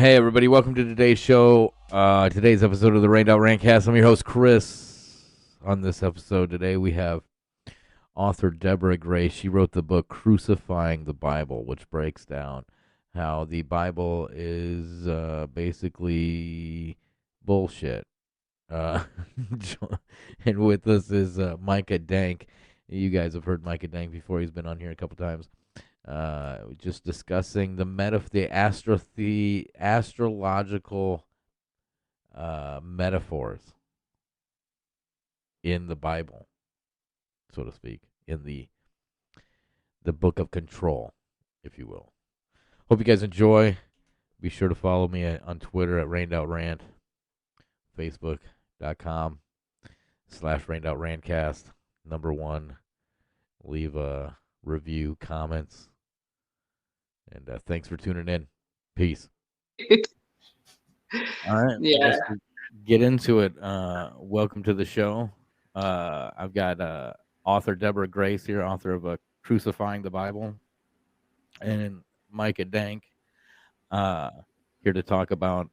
Hey everybody, welcome to today's show. Today's episode of the Rained Out Rantcast. I'm your host Chris. On this episode today, we have author Deborah Gray. She wrote the book Crucifying the Bible, which breaks down how the Bible is basically bullshit. Uh, and with us is Micah Dank. You guys have heard Micah Dank before. He's been on here a couple times. Just discussing the astrological metaphors in the Bible, so to speak, in the book of control, if you will. Hope you guys enjoy. Be sure to follow me on Twitter at Rained Out Rant, Facebook.com/Rained Out Rantcast. Number 1. Leave a review, comments. And thanks for tuning in. Peace. All right. Yeah. Let's get into it. Welcome to the show. I've got author Deborah Grace here, author of Crucifying the Bible, and Micah Dank here to talk about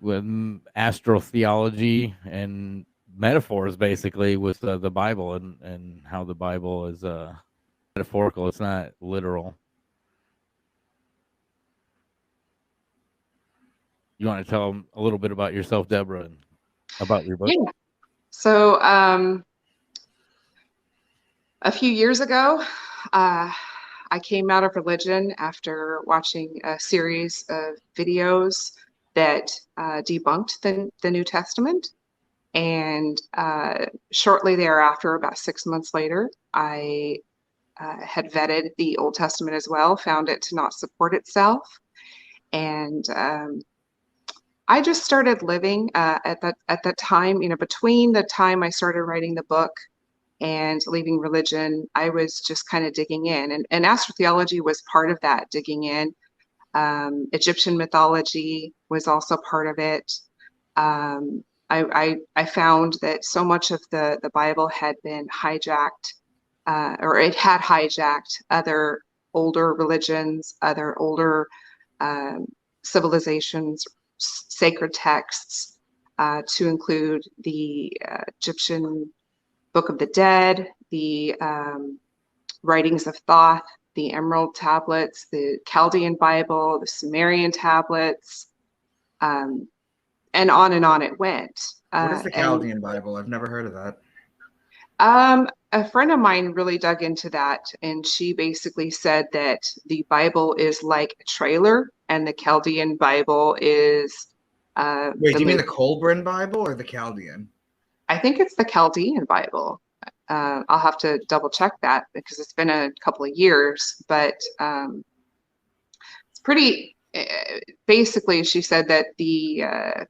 astrotheology and metaphors, basically, with the Bible and how the Bible is metaphorical. It's not literal. You want to tell them a little bit about yourself, Deborah, and about your book? Yeah. So a few years ago, I came out of religion after watching a series of videos that debunked the New Testament. And shortly thereafter, about 6 months later, I had vetted the Old Testament as well, found it to not support itself. And I just started living at that time, between the time I started writing the book and leaving religion, I was just kind of digging in. And astrotheology was part of that, digging in. Egyptian mythology was also part of it. I found that so much of the Bible had been hijacked, or it had hijacked other older religions, other older civilizations, sacred texts, to include the Egyptian Book of the Dead, the writings of Thoth, the Emerald Tablets, the Chaldean Bible, the Sumerian tablets, and on it went. What is the Chaldean Bible? I've never heard of that. A friend of mine really dug into that, and she basically said that the Bible is like a trailer, and the Chaldean Bible is. Wait, do you mean the Colburn Bible or the Chaldean? I think it's the Chaldean Bible. I'll have to double check that because it's been a couple of years, but it's pretty. Basically, she said that the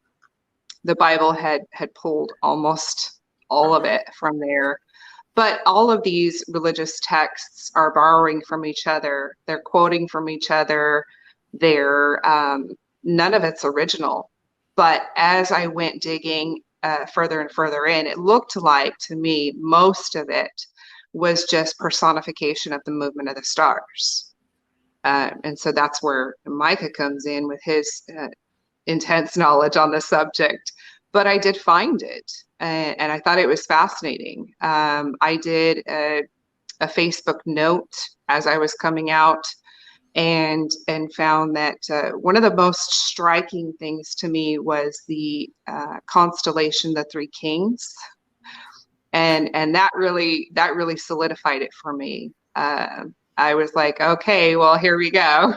Bible had pulled almost all of it from there. But all of these religious texts are borrowing from each other. They're quoting from each other. They're none of it's original. But as I went digging further and further in, it looked like to me most of it was just personification of the movement of the stars. And so that's where Micah comes in with his intense knowledge on the subject. But I did find it, and I thought it was fascinating. I did a Facebook note as I was coming out, and found that one of the most striking things to me was the constellation, the Three Kings, and that really solidified it for me. I was like, okay, well, here we go.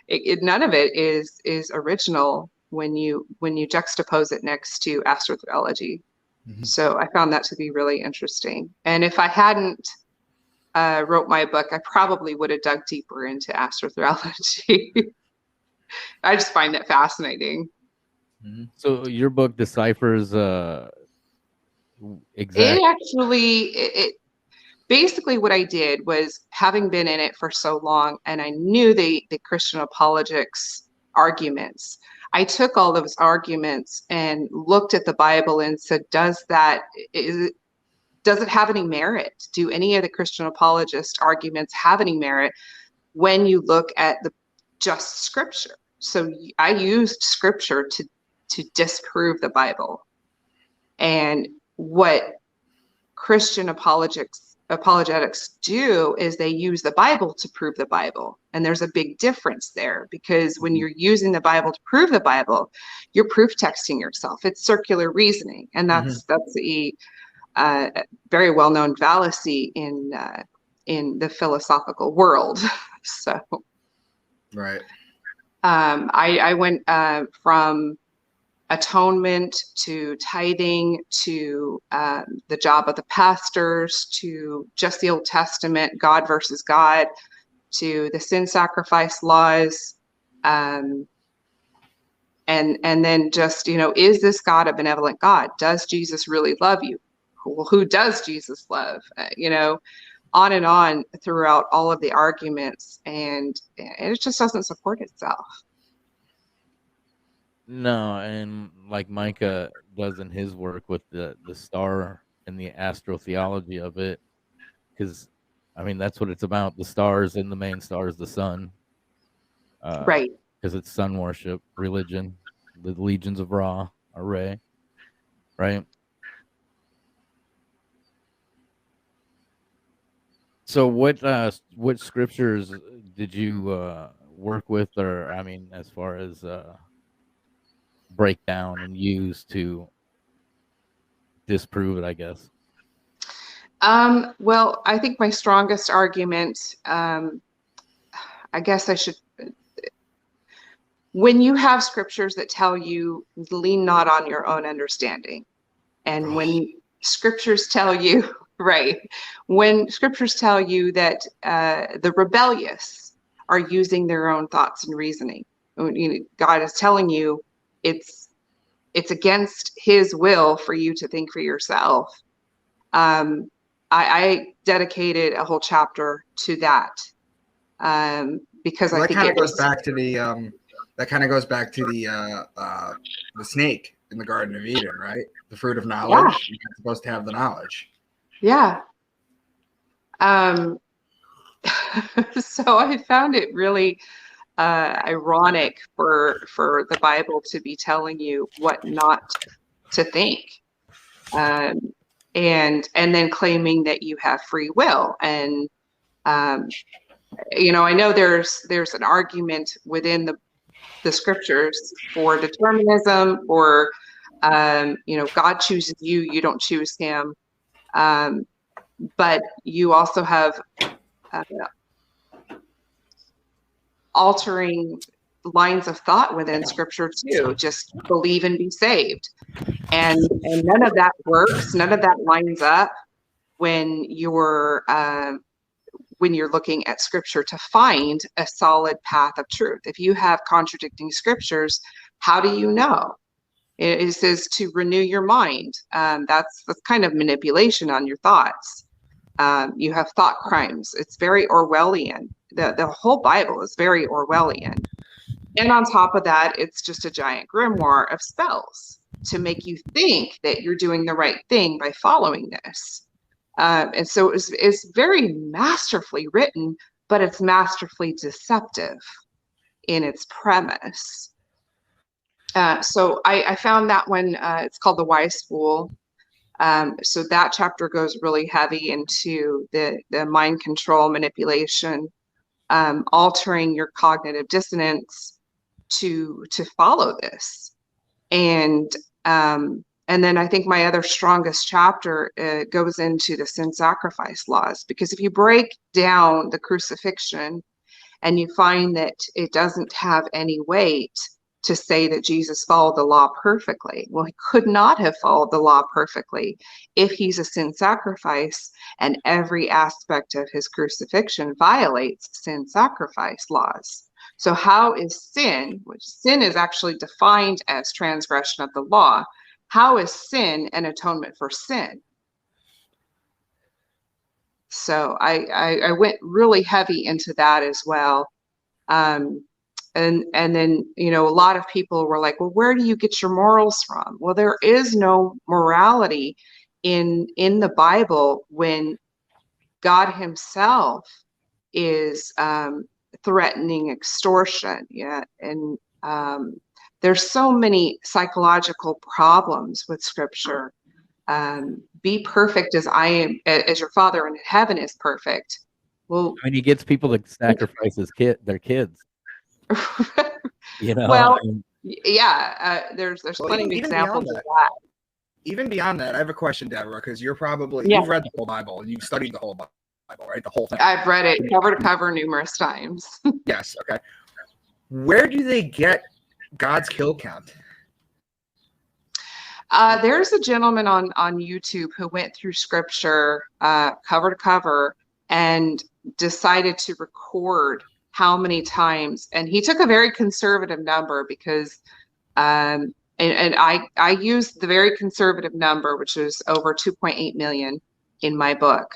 None of it is original when you juxtapose it next to astrotheology. Mm-hmm. So I found that to be really interesting. And if I hadn't wrote my book, I probably would have dug deeper into astrotheology. I just find it fascinating. Mm-hmm. So your book deciphers exactly. It basically what I did was, having been in it for so long, and I knew the Christian apologetics arguments, I took all those arguments and looked at the Bible and said, does it have any merit? Do any of the Christian apologist arguments have any merit when you look at the just scripture? So I used scripture to disprove the Bible. And what Christian apologetics do is they use the Bible to prove the Bible. And there's a big difference there, because when you're using the Bible to prove the Bible, you're proof texting yourself. It's circular reasoning. And that's a very well-known fallacy in the philosophical world. So right. I went from atonement to tithing to the job of the pastors to just the Old Testament, God versus God, to the sin sacrifice laws, and then just, is this God a benevolent God? Does Jesus really love you? Well, who does Jesus love? On and on throughout all of the arguments, and it just doesn't support itself. No, and like Micah does in his work with the star and the astrotheology of it, because that's what it's about. The stars, and the main star is the sun. Right. Because it's sun worship, religion, the legions of Ra, array, right? So what scriptures did you work with, or as far as break down and use to disprove it, I guess? Well, I think my strongest argument, I guess when you have scriptures that tell you lean not on your own understanding, and when scriptures tell you, right, when scriptures tell you that the rebellious are using their own thoughts and reasoning, God is telling you it's against his will for you to think for yourself. I dedicated a whole chapter to that, because I think that goes back to the snake in the Garden of Eden, right? The fruit of knowledge. Yeah. You're not supposed to have the knowledge. Yeah. So I found it really ironic for the Bible to be telling you what not to think, and then claiming that you have free will. And I know there's an argument within the scriptures for determinism, or God chooses you, you don't choose him. But you also have altering lines of thought within scripture too. Just believe and be saved. And none of that works. None of that lines up when you're looking at scripture to find a solid path of truth. If you have contradicting scriptures, how do you know? It says to renew your mind. That's kind of manipulation on your thoughts. You have thought crimes. It's very Orwellian. The whole Bible is very Orwellian. And on top of that, it's just a giant grimoire of spells to make you think that you're doing the right thing by following this. And so it's very masterfully written, but it's masterfully deceptive in its premise. So I found that one, it's called The Wise Fool. So that chapter goes really heavy into the mind control, manipulation, altering your cognitive dissonance to follow this. And then I think my other strongest chapter goes into the sin sacrifice laws, because if you break down the crucifixion and you find that it doesn't have any weight to say that Jesus followed the law perfectly. Well, he could not have followed the law perfectly if he's a sin sacrifice, and every aspect of his crucifixion violates sin sacrifice laws. So how is sin, which sin is actually defined as transgression of the law, how is sin an atonement for sin? So I went really heavy into that as well. And then, a lot of people were like, well, where do you get your morals from? Well, there is no morality in the Bible when God himself is threatening extortion. Yeah. And There's so many psychological problems with Scripture. Be perfect as I am, as your Father in heaven is perfect. Well, I mean, he gets people to sacrifice their kids. You know, well, I mean, yeah. There's plenty of examples of that. Even beyond that, I have a question, Deborah, because you've read the whole Bible and you've studied the whole Bible, right? The whole thing. I've read it cover to cover numerous times. Yes. Okay. Where do they get God's kill count? There's a gentleman on YouTube who went through Scripture cover to cover and decided to record how many times, and he took a very conservative number because and I used the very conservative number, which is over 2.8 million in my book.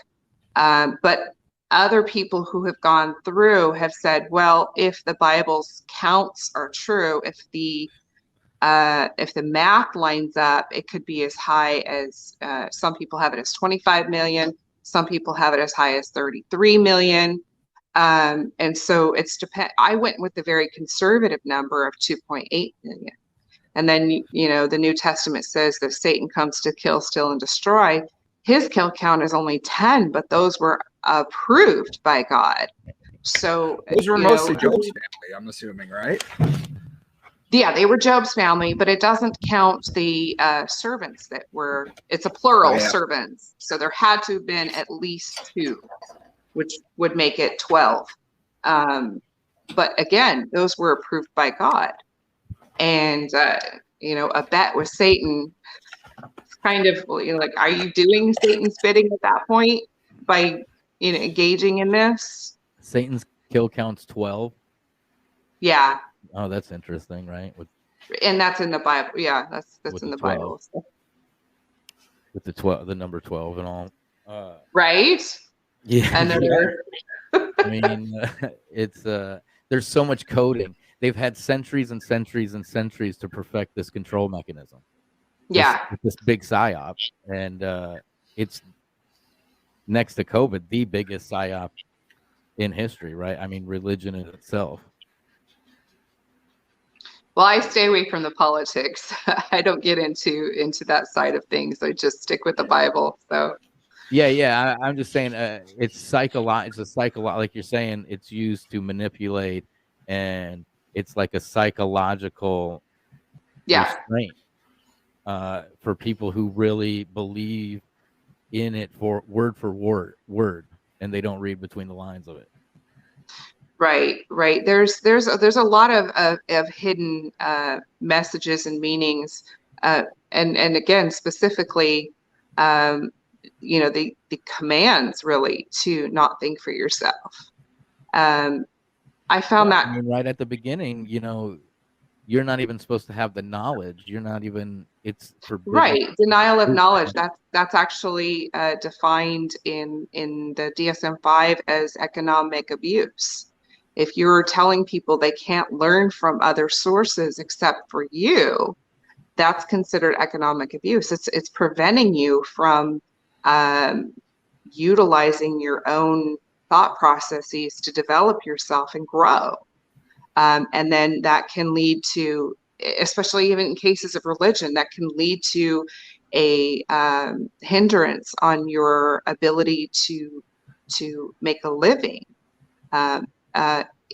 But other people who have gone through have said, well, if the Bible's counts are true, if the math lines up, it could be as high as some people have it as 25 million, some people have it as high as 33 million. And so I went with the very conservative number of 2.8 million. And then, the New Testament says that Satan comes to kill, steal, and destroy. His kill count is only 10, but those were approved by God. So those were mostly Job's family, I'm assuming, right? Yeah, they were Job's family, but it doesn't count the servants that were, it's a plural servants. So there had to have been at least 2, which would make it 12. But again, those were approved by God. And, a bet with Satan, kind of like, are you doing Satan's bidding at that point by, engaging in this? Satan's kill count's 12. Yeah. Oh, that's interesting, right? And that's in the Bible. Yeah, that's in the 12. Bible. So. With the number 12 and all. Right? Yeah. Another. I mean, it's there's so much coding. They've had centuries and centuries and centuries to perfect this control mechanism. Yeah. This big psyop, and it's next to COVID the biggest psyop in history, right? I mean, religion in itself. Well, I stay away from the politics. I don't get into that side of things. I just stick with the Bible. So. Yeah. I'm just saying, it's like you're saying, it's used to manipulate, and it's like a psychological restraint for people who really believe in it for word, and they don't read between the lines of it. Right. There's a lot of hidden messages and meanings, and again, specifically, the commands really to not think for yourself. I found that right at the beginning, you're not even supposed to have the knowledge. It's forbidden. Right. Denial of knowledge. That's actually defined in the DSM-5 as economic abuse. If you're telling people they can't learn from other sources except for you, that's considered economic abuse. It's preventing you from utilizing your own thought processes to develop yourself and grow. And then that can lead to, especially even in cases of religion, that can lead to a hindrance on your ability to make a living.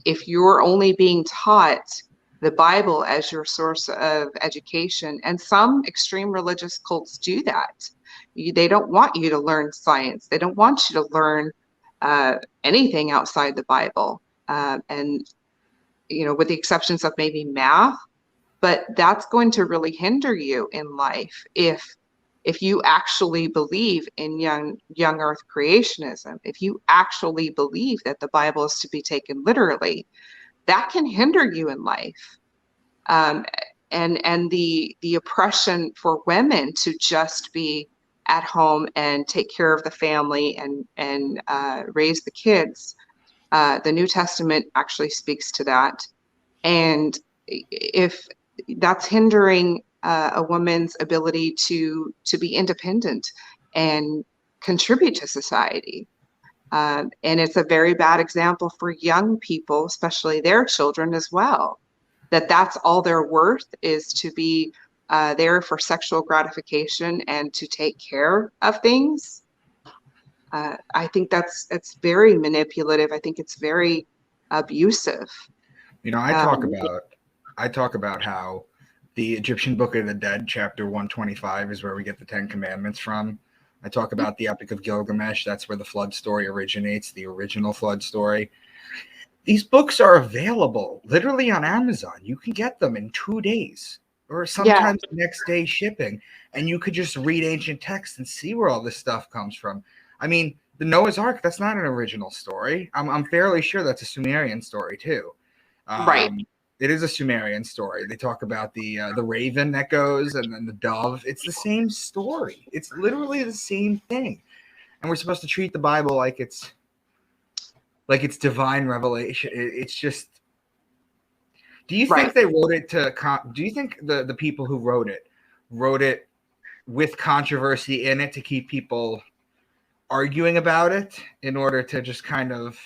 If you're only being taught the Bible as your source of education, and some extreme religious cults do that. They don't want you to learn science. They don't want you to learn anything outside the Bible. And with the exceptions of maybe math, but that's going to really hinder you in life if you actually believe in young earth creationism, if you actually believe that the Bible is to be taken literally, that can hinder you in life. And the oppression for women to just be at home and take care of the family and raise the kids. The New Testament actually speaks to that. And if that's hindering a woman's ability to be independent and contribute to society. And it's a very bad example for young people, especially their children as well, that's all they're worth, is to be there for sexual gratification and to take care of things. I think it's very manipulative. I think it's very abusive. I talk about how the Egyptian Book of the Dead, chapter 125, is where we get the Ten Commandments from. I talk about the Epic of Gilgamesh. That's where the flood story originates, the original flood story. These books are available literally on Amazon. You can get them in 2 days or sometimes next day shipping. And you could just read ancient texts and see where all this stuff comes from. I mean, the Noah's Ark, that's not an original story. I'm fairly sure that's a Sumerian story too. Right. It is a Sumerian story. They talk about the raven that goes and then the dove. It's the same story. It's literally the same thing. And we're supposed to treat the Bible like it's divine revelation. It's just. Do you think they wrote it do you think the people who wrote it with controversy in it to keep people arguing about it in order to just kind of,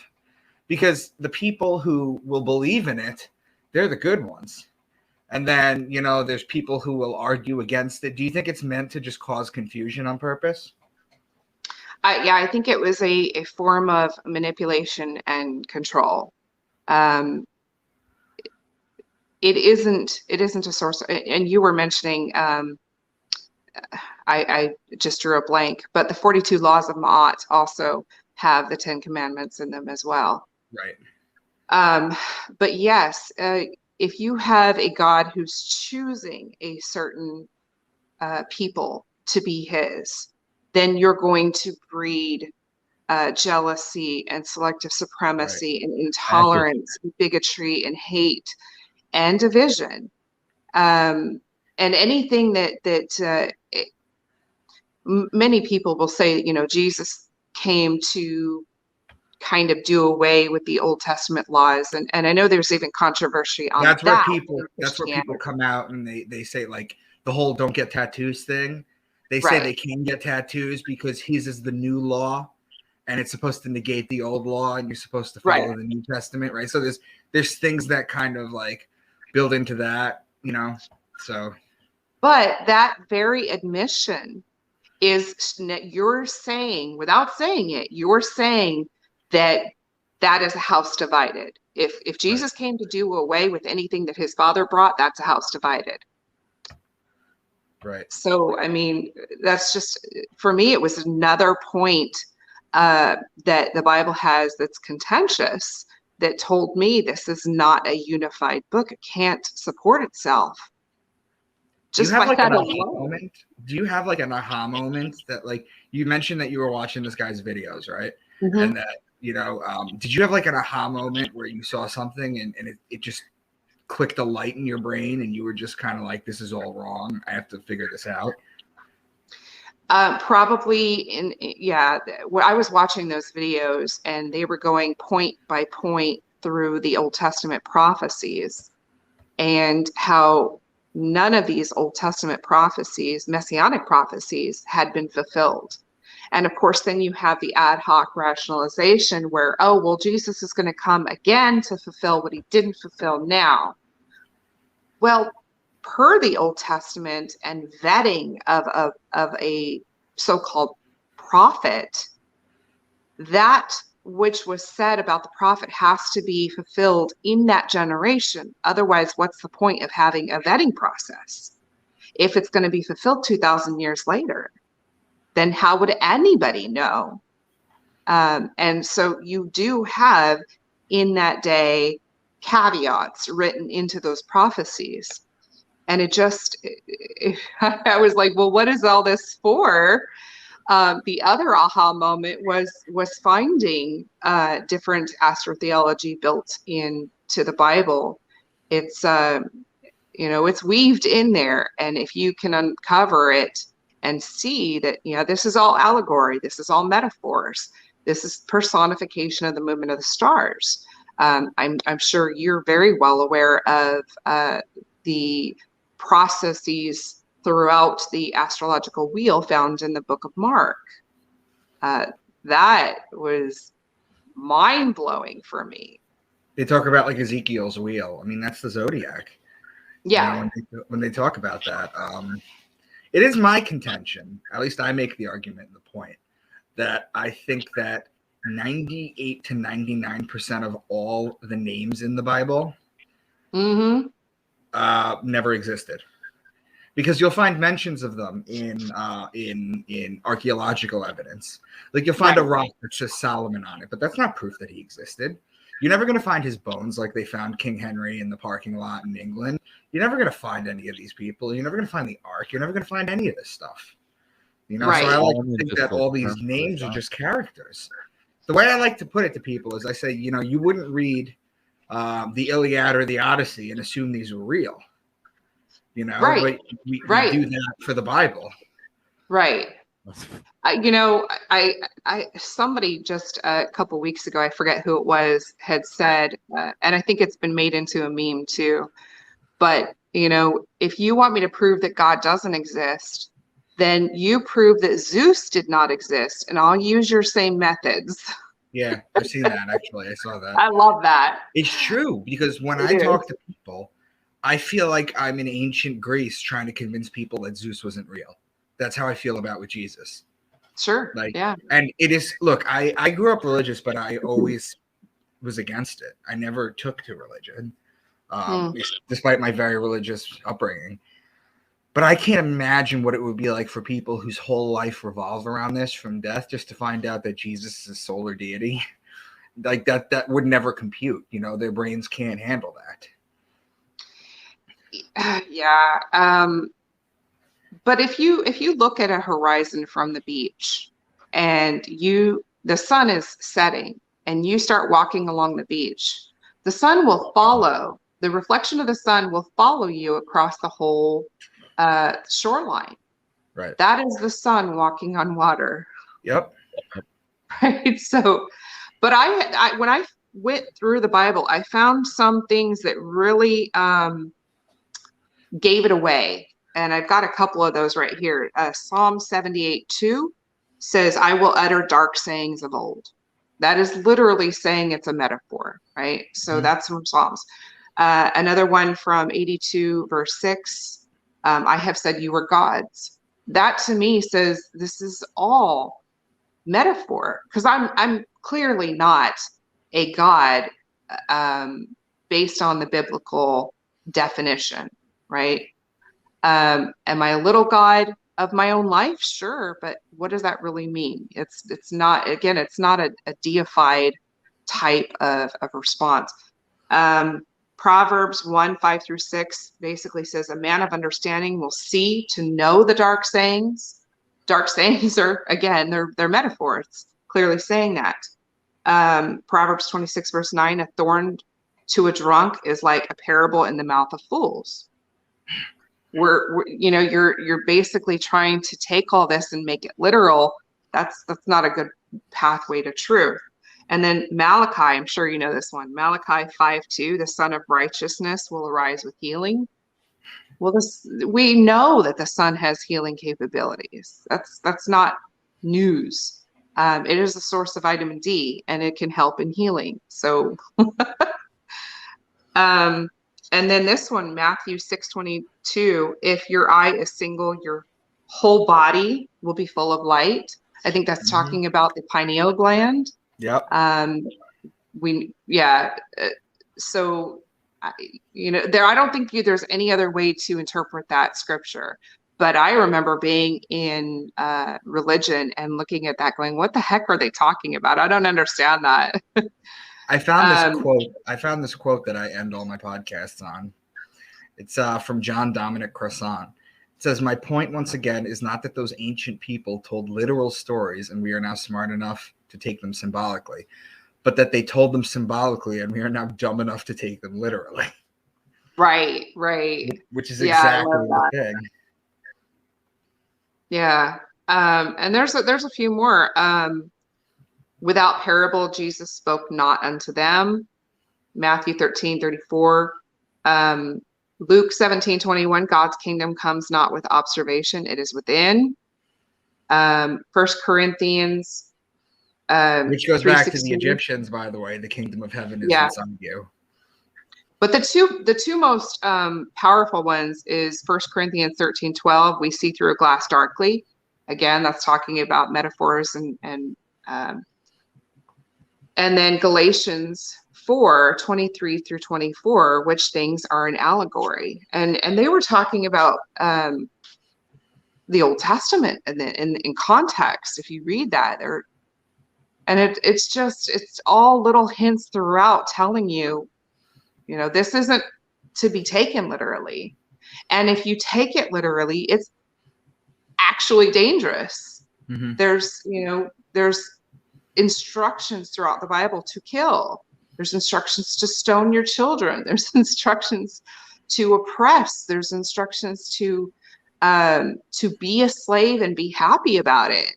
because the people who will believe in it, they're the good ones. And then, there's people who will argue against it. Do you think it's meant to just cause confusion on purpose? I think it was a form of manipulation and control. It isn't a source. And you were mentioning, I just drew a blank, but the 42 laws of Ma'at also have the 10 commandments in them as well. Right. But yes, if you have a God who's choosing a certain people to be his, then you're going to breed jealousy and selective supremacy and intolerance, and bigotry and hate and division. And anything that many people will say, Jesus came to kind of do away with the Old Testament laws, and I know there's even controversy on that's that. That's where people come out and they say, like, the whole don't get tattoos thing. They say they can get tattoos because his is the new law, and it's supposed to negate the old law, and you're supposed to follow the New Testament, right? So there's things that kind of like build into that, so. But that very admission is, you're saying, without saying it, you're saying that is a house divided. If Jesus came to do away with anything that his Father brought, that's a house divided. Right. So, I mean, that's just, for me, it was another point that the Bible has that's contentious, that told me this is not a unified book. It can't support itself. Just by that alone. Do you have like an aha moment that, like, you mentioned that you were watching this guy's videos, right? Mm-hmm. And that, did you have like an aha moment where you saw something and it just clicked a light in your brain and you were just kind of like, this is all wrong, I have to figure this out? Probably I was watching those videos and they were going point by point through the Old Testament prophecies, and how none of these Old Testament prophecies, messianic prophecies, had been fulfilled. And of course, then you have the ad hoc rationalization where, oh, well, Jesus is going to come again to fulfill what he didn't fulfill now. Well, per the Old Testament and vetting of a so-called prophet, that which was said about the prophet has to be fulfilled in that generation. Otherwise, what's the point of having a vetting process? If it's going to be fulfilled 2,000 years later, then how would anybody know? And so you do have in that day caveats written into those prophecies. And I was like, well, what is all this for? The other aha moment was finding different astrotheology built into the Bible. It's it's weaved in there, and if you can uncover it and see that this is all allegory, this is all metaphors, this is personification of the movement of the stars. I'm sure you're very well aware of the processes throughout the astrological wheel found in the book of Mark. That was mind-blowing for me. They talk about like Ezekiel's wheel. I mean, that's the zodiac. Yeah. When they talk about that, it is my contention, at least I make the argument and the point, that I think that 98 to 99% of all the names in the Bible never existed. Because you'll find mentions of them in archaeological evidence. Like you'll find a rock that says Solomon on it, but that's not proof that he existed. You're never going to find his bones like they found King Henry in the parking lot in England. You're never going to find any of these people. You're never going to find the Ark. You're never going to find any of this stuff. You know, so I like to think that all these names are just characters. The way I like to put it to people is I say, you know, you wouldn't read the Iliad or the Odyssey and assume these were real. You know, but we do that for the Bible. Right. You know, somebody just a couple weeks ago, I forget who it was, had said, and I think it's been made into a meme too, but, you know, if you want me to prove that God doesn't exist, then you prove that Zeus did not exist, and I'll use your same methods. Yeah, I've seen that, actually. I saw that. I love that. It's true, because when I talk to people, I feel like I'm in ancient Greece trying to convince people that Zeus wasn't real. That's how I feel about with Jesus. Sure. Like, yeah. And it is, look, I grew up religious, but I always was against it. I never took to religion, despite my very religious upbringing. But I can't imagine what it would be like for people whose whole life revolves around this from death, just to find out that Jesus is a solar deity. Like that would never compute. You know, their brains can't handle that. Yeah. But if you look at a horizon from the beach and the sun is setting and you start walking along the beach, the sun will follow, the reflection of the sun will follow you across the whole shoreline. Right. That is the sun walking on water. Yep. Right. So, but I when I went through the Bible, I found some things that really gave it away. And I've got a couple of those right here. Psalm 78:2 says, I will utter dark sayings of old. That is literally saying it's a metaphor, right? So that's from Psalms. Another one from 82 verse 6, I have said you were gods. That to me says this is all metaphor, because I'm clearly not a god based on the biblical definition, right? Am I a little god of my own life? Sure, but what does that really mean? It's not, again, it's not a deified type of response. Proverbs 1:5-6 basically says a man of understanding will see to know the dark sayings. Dark sayings are, again, they're metaphors, clearly saying that. Proverbs 26 verse 9, a thorn to a drunk is like a parable in the mouth of fools. We're you know, you're basically trying to take all this and make it literal. That's not a good pathway to truth. And then Malachi, I'm sure you know this one. Malachi 5:2, the Son of Righteousness will arise with healing. Well, we know that the sun has healing capabilities. That's not news. It is a source of vitamin D, and it can help in healing. So, and then this one, Matthew 6:22, if your eye is single, your whole body will be full of light. I think that's talking about the pineal gland. Yep. So, you know, I don't think there's any other way to interpret that scripture. But I remember being in religion and looking at that going, what the heck are they talking about? I don't understand that. I found this quote. I found this quote that I end all my podcasts on. It's from John Dominic Crossan. It says, my point once again is not that those ancient people told literal stories and we are now smart enough to take them symbolically, but that they told them symbolically and we are now dumb enough to take them literally. Right. Which is exactly the thing. Yeah. And there's a few more. Without parable, Jesus spoke not unto them. Matthew 13:34. Luke 17:21, God's kingdom comes not with observation, it is within. 1 Corinthians Which goes back to the 3:16. Egyptians, by the way. The kingdom of heaven is Yeah. inside you. But the two most powerful ones is 1 Corinthians 13:12. We see through a glass darkly. Again, that's talking about metaphors and then Galatians 4:23 through 24, which things are an allegory. And they were talking about the Old Testament and in context. If you read that, it's all little hints throughout telling you, this isn't to be taken literally. And if you take it literally, it's actually dangerous. Mm-hmm. There's instructions throughout the Bible to kill. There's instructions to stone your children. There's instructions to oppress. There's instructions to be a slave and be happy about it.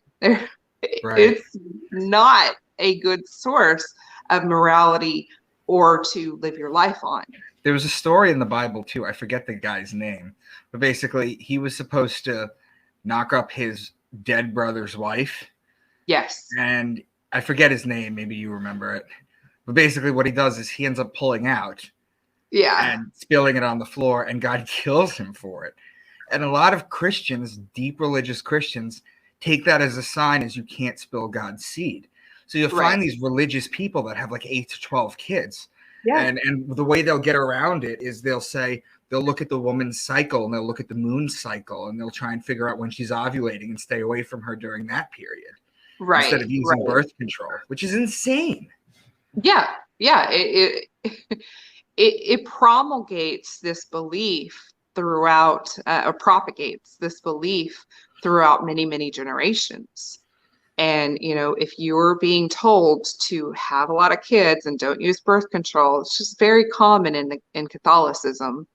Right. It's not a good source of morality or to live your life on. There was a story in the Bible too. I forget the guy's name, but basically he was supposed to knock up his dead brother's wife. Yes. And I forget his name. Maybe you remember it. But basically what he does is he ends up pulling out. Yeah. And spilling it on the floor, and God kills him for it. And a lot of Christians, deep religious Christians, take that as a sign as you can't spill God's seed. So you'll find these religious people that have like 8 to 12 kids. Yeah. And the way they'll get around it is they'll look at the woman's cycle and they'll look at the moon's cycle and they'll try and figure out when she's ovulating and stay away from her during that period. Right. Instead of using birth control, which is insane. Yeah. Yeah. It promulgates this belief throughout, or propagates this belief throughout many, many generations. And, if you're being told to have a lot of kids and don't use birth control, it's just very common in Catholicism.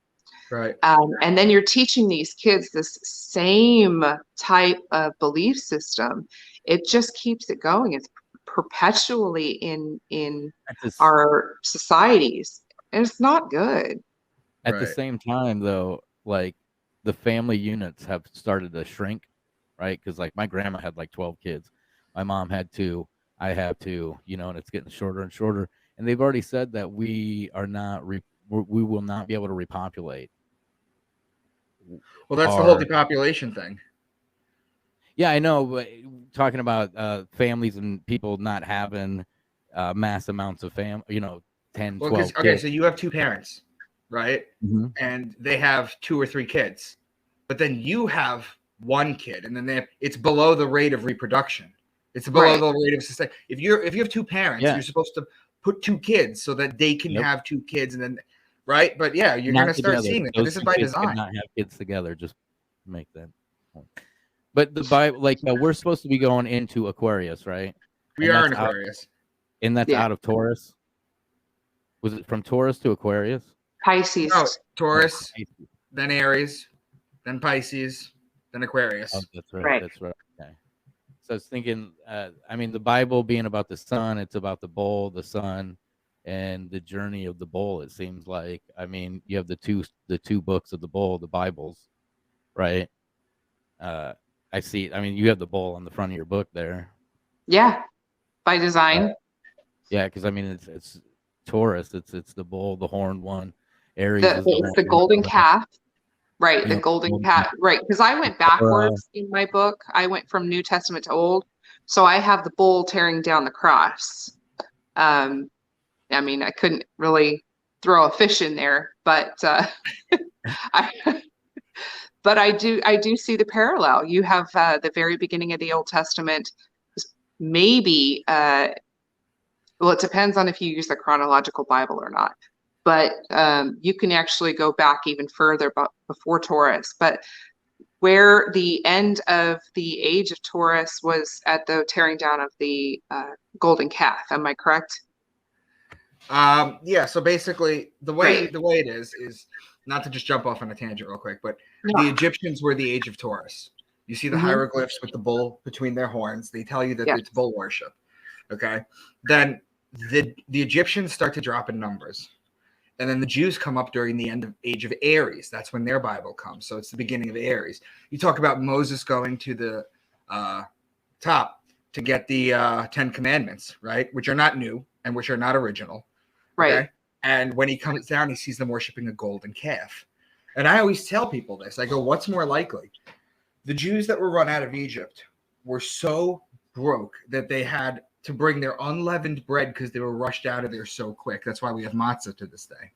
Right. And then you're teaching these kids this same type of belief system. It just keeps it going. It's perpetually in our societies. And it's not good. At the same time, though, like the family units have started to shrink, right? Because like my grandma had like 12 kids. My mom had 2. I have 2, and it's getting shorter and shorter. And they've already said that we will not be able to repopulate. Well, that's the whole depopulation thing. Yeah, I know. But talking about families and people not having mass amounts of 10, 12 kids. Okay, so you have 2 parents, right? Mm-hmm. And they have 2 or 3 kids. But then you have 1 kid, and then it's below the rate of reproduction. It's below the rate of society. If you have 2 parents, you're supposed to put 2 kids so that they can have 2 kids, and then But yeah, you're going to start seeing it. This is by design. Not have kids together, just make that point. But the Bible, we're supposed to be going into Aquarius, right? We are in Aquarius, and that's out of Taurus. Was it from Taurus to Aquarius? Pisces. Oh, Taurus, then Aries, then Pisces, then Aquarius. Oh, that's right. That's right. Okay. So I was thinking, the Bible being about the sun, it's about the bull, the sun, and the journey of the bull. It seems like, you have the two books of the bull, the Bibles, right? I see. You have the bull on the front of your book there. Yeah, by design. Yeah, because it's Taurus. It's the bull, the horned one. Aries. It's the golden calf. Right, the golden calf. Right, because I went backwards in my book. I went from New Testament to Old, so I have the bull tearing down the cross. I couldn't really throw a fish in there, but I do see the parallel. You have the very beginning of the Old Testament, maybe. It depends on if you use the chronological Bible or not. But you can actually go back even further before Taurus. But where the end of the age of Taurus was at the tearing down of the golden calf. Am I correct? Yeah. So basically, the way it is not to just jump off on a tangent real quick, but the Egyptians were the age of Taurus. You see the hieroglyphs with the bull between their horns. They tell you that it's bull worship. Okay. Then the Egyptians start to drop in numbers. And then the Jews come up during the age of Aries. That's when their Bible comes. So it's the beginning of Aries. You talk about Moses going to the top. to get the 10 Commandments, right? Which are not new and which are not original. Right. Okay? And when he comes down, he sees them worshiping a golden calf. And I always tell people this. I go, what's more likely? The Jews that were run out of Egypt were so broke that they had to bring their unleavened bread because they were rushed out of there so quick. That's why we have matzah to this day.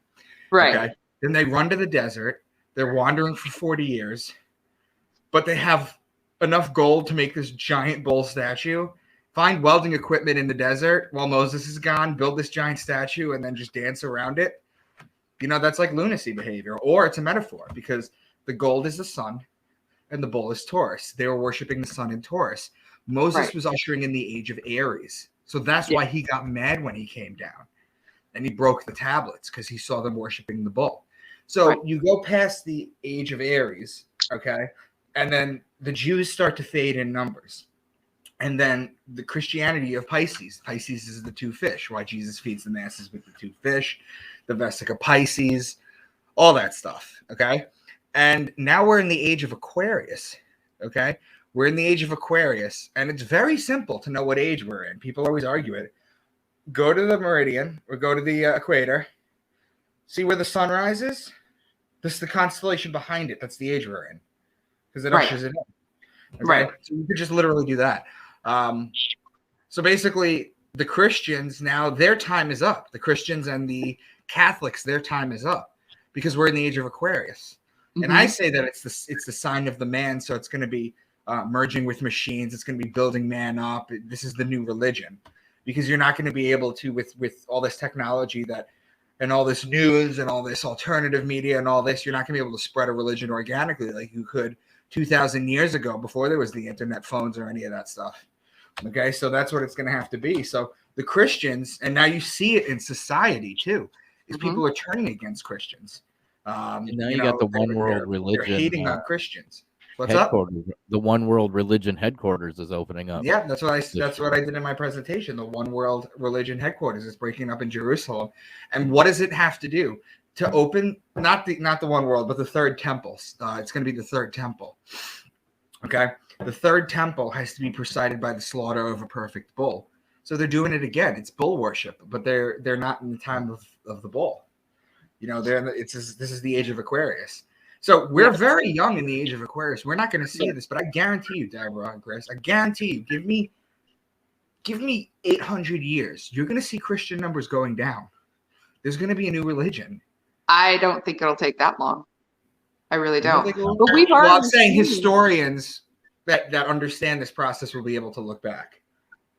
Right. Okay? Then they run to the desert. They're wandering for 40 years, but they have enough gold to make this giant bull statue, find welding equipment in the desert while Moses is gone, build this giant statue, and then just dance around it. You know, that's like lunacy behavior, or it's a metaphor because the gold is the sun and the bull is Taurus. They were worshiping the sun in Taurus. Moses was ushering in the age of Aries. So that's why he got mad when he came down and he broke the tablets because he saw them worshiping the bull. So you go past the age of Aries, okay? And then the Jews start to fade in numbers. And then the Christianity of Pisces. Pisces is the two fish, why Jesus feeds the masses with the two fish, the Vesica Pisces, all that stuff, okay? And now we're in the age of Aquarius, okay? We're in the age of Aquarius, and it's very simple to know what age we're in. People always argue it. Go to the meridian or go to the equator, see where the sun rises. This is the constellation behind it. That's the age we're in because it ushers it in. Okay? Right. So you could just literally do that. So basically, the Christians now, their time is up. The Christians and the Catholics, their time is up because we're in the age of Aquarius. Mm-hmm. And I say that it's the sign of the man, so it's going to be merging with machines. It's going to be building man up. This is the new religion because you're not going to be able to, with all this technology that and all this news and all this alternative media and all this, you're not going to be able to spread a religion organically like you could 2,000 years ago before there was the internet, phones, or any of that stuff. Okay, so that's what it's going to have to be. So the Christians, and now you see it in society too, is people are turning against Christians. Now you got the one world religion. They're hating on Christians. What's up? The one world religion headquarters is opening up. Yeah, that's what I did in my presentation. The one world religion headquarters is breaking up in Jerusalem. And what does it have to do to open? Not the one world, but the third temple. It's going to be the third temple. Okay, the third temple has to be presided by the slaughter of a perfect bull. So they're doing it again. It's bull worship, but they're not in the time of the bull. You know, this is the age of Aquarius. So we're very young in the age of Aquarius. We're not going to see this, but I guarantee you, Deborah and Chris, I guarantee you, give me 800 years. You're going to see Christian numbers going down. There's going to be a new religion. I don't think it'll take that long. I really don't. But we've already I'm saying historians that understand this process will be able to look back.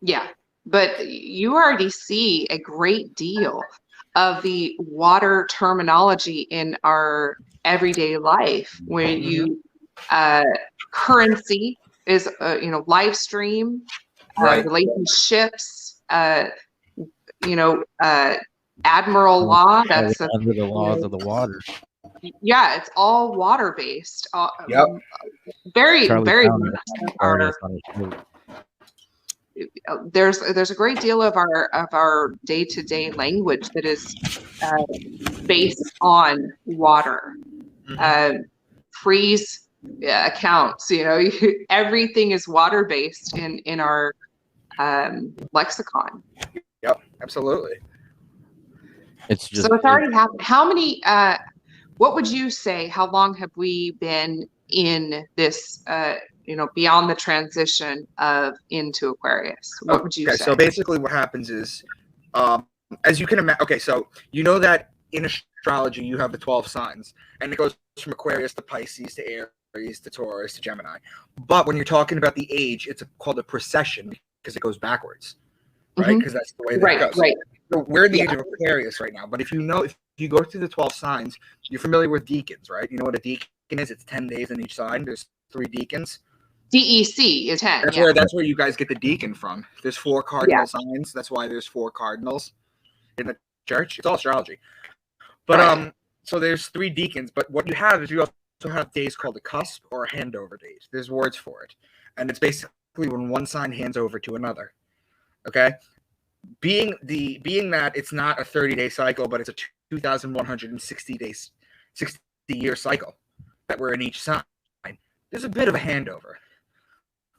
Yeah, but you already see a great deal of the water terminology in our everyday life when you currency is live stream, relationships, admiral law, that's under the laws of the water. Yeah, it's all water based. Very there's a great deal of our day-to-day language that is based on water. Freeze accounts, everything is water based in our lexicon. Yep, absolutely. It's just so it's already happened. How many what would you say, how long have we been in this beyond the transition into Aquarius? What would you say? So basically what happens is, as you can imagine, so you know that in astrology you have the 12 signs, and it goes from Aquarius to Pisces to Aries to Taurus to Gemini. But when you're talking about the age, it's called a precession because it goes backwards, right? Because that's the way that it goes. Right. So we're in the age of Aquarius right now. But if you go through the 12 signs, you're familiar with deacons, right? You know what a deacon is? It's 10 days in each sign. There's 3 deacons. DEC is 10. That's where you guys get the deacon from. There's 4 cardinal signs. That's why there's 4 cardinals in the church. It's all astrology. But so there's 3 deacons. But what you have is you also have days called a cusp or a handover days. There's words for it, and it's basically when one sign hands over to another. Okay, being that it's not a 30-day cycle, but it's a 2,160-year cycle that we're in each sign. There's a bit of a handover.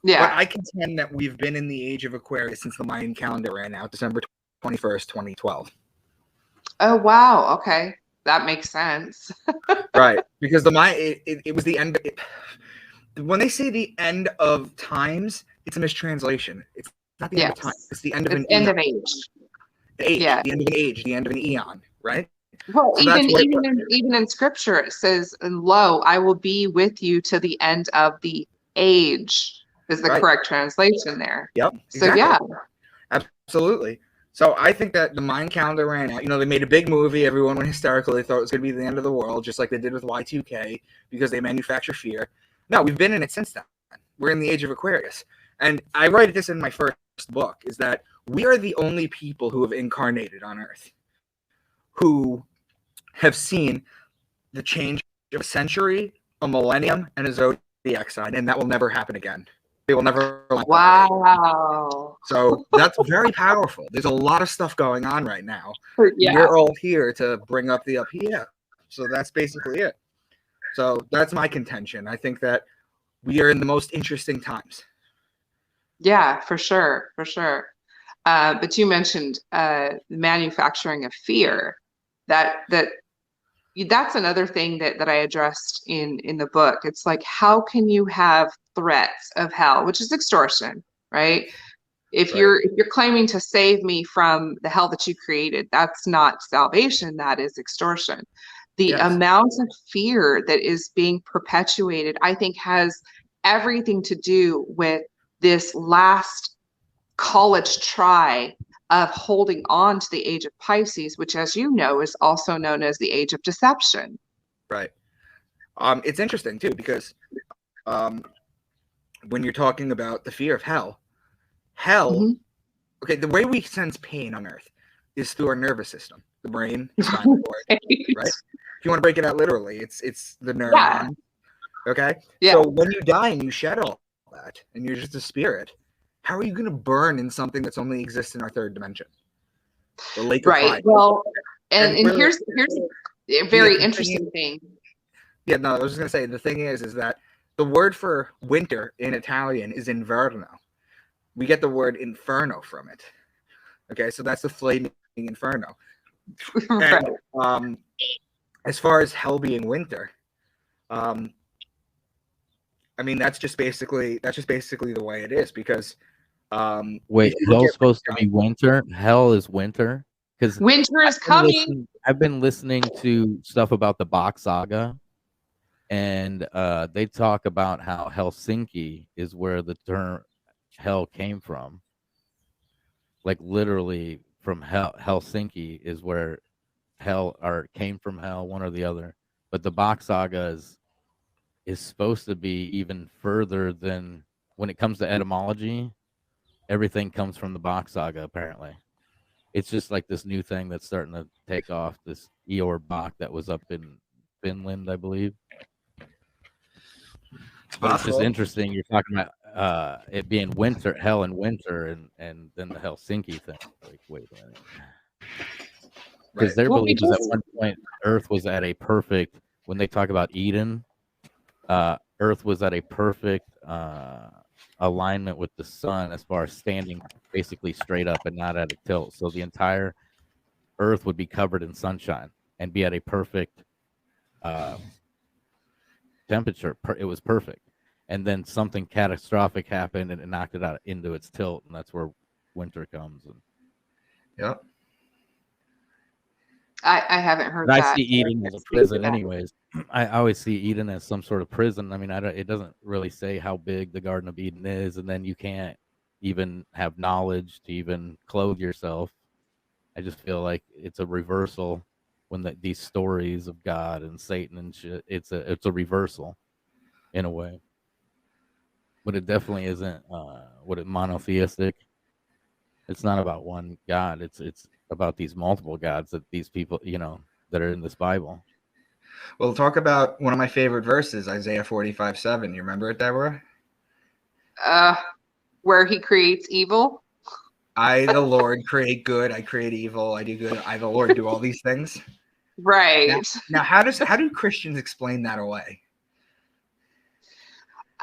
Yeah. But I contend that we've been in the age of Aquarius since the Mayan calendar ran out, December 21st, 2012. Oh, wow. Okay. That makes sense. Right. Because the Mayan, it was the end. When they say the end of times, it's a mistranslation. It's not the end of time. Yes. It's the end of It's an end eon. of age. Yeah. The end of an age, the end of an eon, right? Well, So that's what even in scripture it says, "And lo, I will be with you to the end of the age," is the right. correct translation there. Yep. So Exactly. yeah. Absolutely. So I think that the Mayan calendar ran out. You know, they made a big movie. Everyone went hysterical. They thought it was going to be the end of the world, just like they did with Y2K, because they manufacture fear. No, we've been in it since then. We're in the age of Aquarius. And I write this in my first book, is that we are the only people who have incarnated on Earth, who have seen the change of a century, a millennium, and a zodiac sign, and that will never happen again. They will never. Wow. So that's very powerful. There's a lot of stuff going on right now. Yeah. We're all here to bring up the up here. So that's basically it. So that's my contention. I think that we are in the most interesting times. Yeah, for sure. For sure. But you mentioned the manufacturing of fear. That's another thing that I addressed in the book. It's like, how can you have threats of hell, which is extortion, right? If Right. you're claiming to save me from the hell that you created, that's not salvation, that is extortion. The Yes. amount of fear that is being perpetuated, I think, has everything to do with this last college try of holding on to the age of Pisces, which, as you know, is also known as the age of deception. Right. It's interesting too, because when you're talking about the fear of hell, okay, the way we sense pain on Earth is through our nervous system, the brain, the spinal cord, right? If you want to break it out literally, it's the neuron. Yeah. Okay. Yeah. So when you die and you shed all that, and you're just a spirit, how are you going to burn in something that's only exists in our third dimension? The lake of fire. Well, and really, here's a very interesting thing. Yeah, no, I was just going to say, the thing is that the word for winter in Italian is inverno. We get the word inferno from it. Okay, so that's the flaming inferno. Right. And as far as hell being winter, I mean, that's just basically the way it is, because wait, hell's supposed to be winter? Hell is winter? Because winter is coming. I've been listening to stuff about the Bach saga, and they talk about how Helsinki is where the term hell came from. Like literally from Helsinki is where hell, or came from hell, one or the other. But the Bach saga is supposed to be even further than, when it comes to etymology, everything comes from the Bach saga, apparently. It's just like this new thing that's starting to take off, this Eeyore Bach that was up in Finland, I believe. But it's just interesting. You're talking about it being winter, hell in winter, and then the Helsinki thing. Like, wait a minute. Because their belief is at one point Earth was at a perfect, when they talk about Eden, Earth was at a perfect alignment with the sun as far as standing basically straight up and not at a tilt. So the entire Earth would be covered in sunshine and be at a perfect temperature. It was perfect. And then something catastrophic happened and it knocked it out into its tilt, and that's where winter comes. And yep. I haven't heard but that. I see Eden as a prison, anyways. I always see Eden as some sort of prison. I mean, it doesn't really say how big the Garden of Eden is, and then you can't even have knowledge to even clothe yourself. I just feel like it's a reversal when these stories of God and Satan and shit. It's a reversal in a way, but it definitely isn't monotheistic. It's not about one God. It's about these multiple gods that these people, that are in this Bible. We'll talk about one of my favorite verses, Isaiah 45:7. You remember it, Deborah? Where he creates evil. I, the Lord, create good. I create evil. I do good. I, the Lord, do all these things. Right. Now how do Christians explain that away?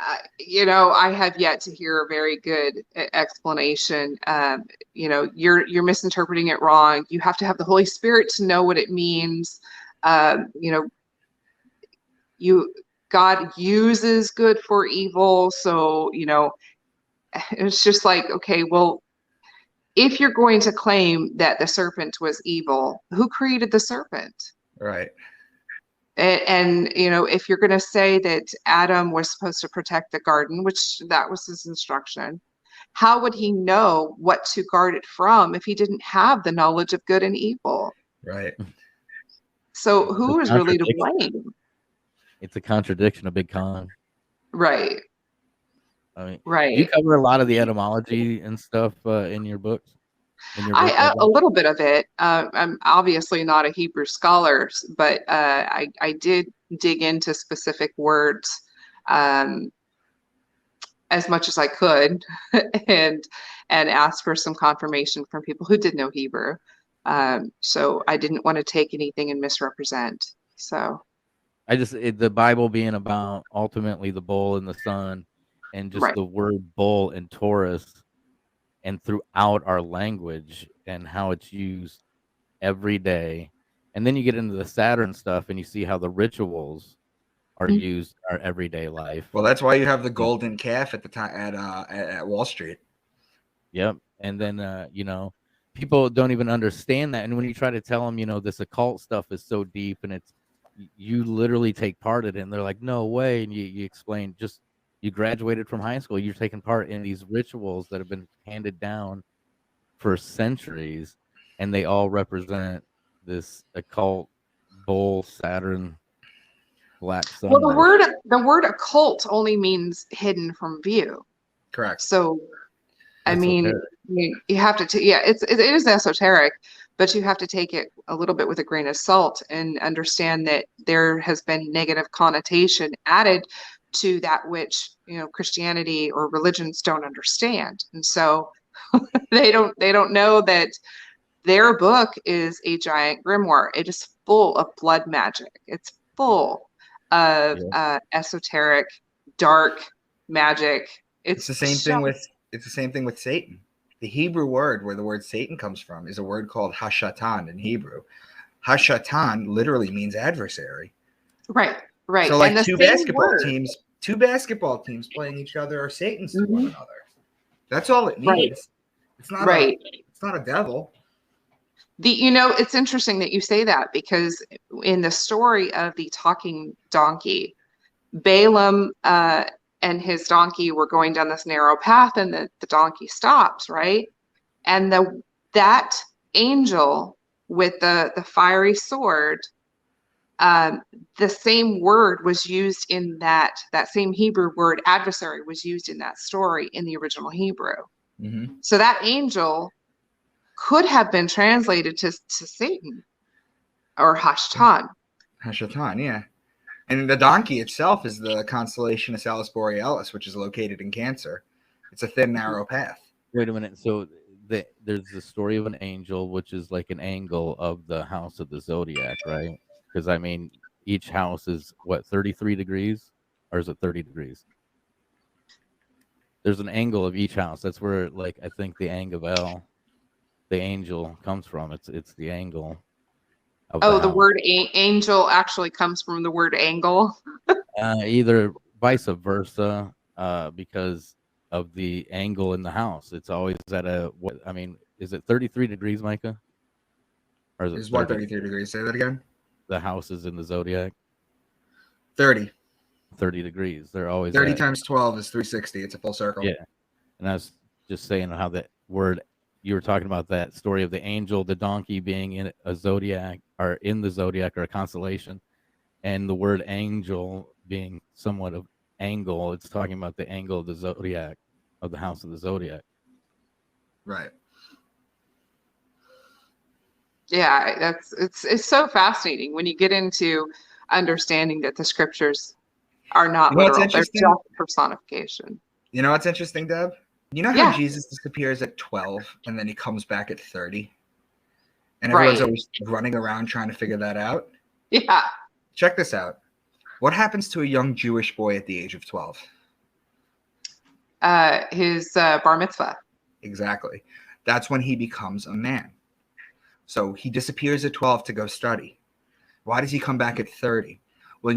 I have yet to hear a very good explanation. You're misinterpreting it wrong. You have to have the Holy Spirit to know what it means. You God uses good for evil, so it's just like, okay, well, if you're going to claim that the serpent was evil, who created the serpent? Right. And if you're going to say that Adam was supposed to protect the garden, which that was his instruction, how would he know what to guard it from if he didn't have the knowledge of good and evil? Right. So who It's is a really to contradiction. blame? It's a contradiction, a big con. Right. I mean, Right. you cover a lot of the etymology and stuff in your books. In your book, A little bit of it. I'm obviously not a Hebrew scholar, but I did dig into specific words um, as much as I could, and ask for some confirmation from people who did know Hebrew. So I didn't want to take anything and misrepresent. So the Bible being about ultimately the bull and the sun, and just right. the word bull and Taurus, and throughout our language and how it's used every day. And then you get into the Saturn stuff and you see how the rituals are Mhm. used in our everyday life. Well, that's why you have the golden calf at the time at Wall Street. Yep. And then people don't even understand that. And when you try to tell them, this occult stuff is so deep and you literally take part in it, and they're like, no way. And you explain, just you graduated from high school, you're taking part in these rituals that have been handed down for centuries, and they all represent this occult bull Saturn black sun. Well, the word occult only means hidden from view. Correct. So I mean, Esoteric. you have to, yeah, it is esoteric, but you have to take it a little bit with a grain of salt and understand that there has been negative connotation added to that which, Christianity or religions don't understand. And so they don't know that their book is a giant grimoire. It is full of blood magic. It's full of esoteric, dark magic. It's the same thing with Satan. The Hebrew word where the word Satan comes from is a word called Hashatan in Hebrew. Hashatan literally means adversary. Right. So like two basketball teams playing each other are Satans to one another. That's all it means. Right. It's not it's not a devil. It's interesting that you say that, because in the story of the talking donkey, Balaam and his donkey were going down this narrow path, and the donkey stops, right? And that angel with the fiery sword, the same word was used in that same Hebrew word, adversary, was used in that story in the original Hebrew. Mm-hmm. So that angel could have been translated to Satan or Hashtan. Hashatan, yeah. And the donkey itself is the constellation of Salus Borealis, which is located in Cancer. It's a thin, narrow path. Wait a minute. So there's the story of an angel, which is like an angle of the house of the zodiac, right? Because I mean, each house is what, 33 degrees, or is it 30 degrees? There's an angle of each house. That's where, like, I think the Angel, the angel, comes from. It's the angle of Oh, the the house. word angel actually comes from the word angle. Either vice versa, because of the angle in the house. It's always at is it 33 degrees, Micah? Or is it Is what 33 degrees? Say that again. The houses in the zodiac? 30. 30 degrees. They're always 30 times 12 is 360. It's a full circle. Yeah. And I was just saying how that word, you were talking about that story of the angel, the donkey being in a zodiac, or in the zodiac, or a constellation, and the word angel being somewhat of angle. It's talking about the angle of the zodiac, of the house of the zodiac. Right. Yeah, it's so fascinating when you get into understanding that the scriptures are not literal. They're just personification. You know what's interesting, Deb? You know how Jesus disappears at 12 and then he comes back at 30? And everyone's always running around trying to figure that out? Yeah. Check this out. What happens to a young Jewish boy at the age of 12? his bar mitzvah. Exactly. That's when he becomes a man. So he disappears at 12 to go study. Why does he come back at 30? Well,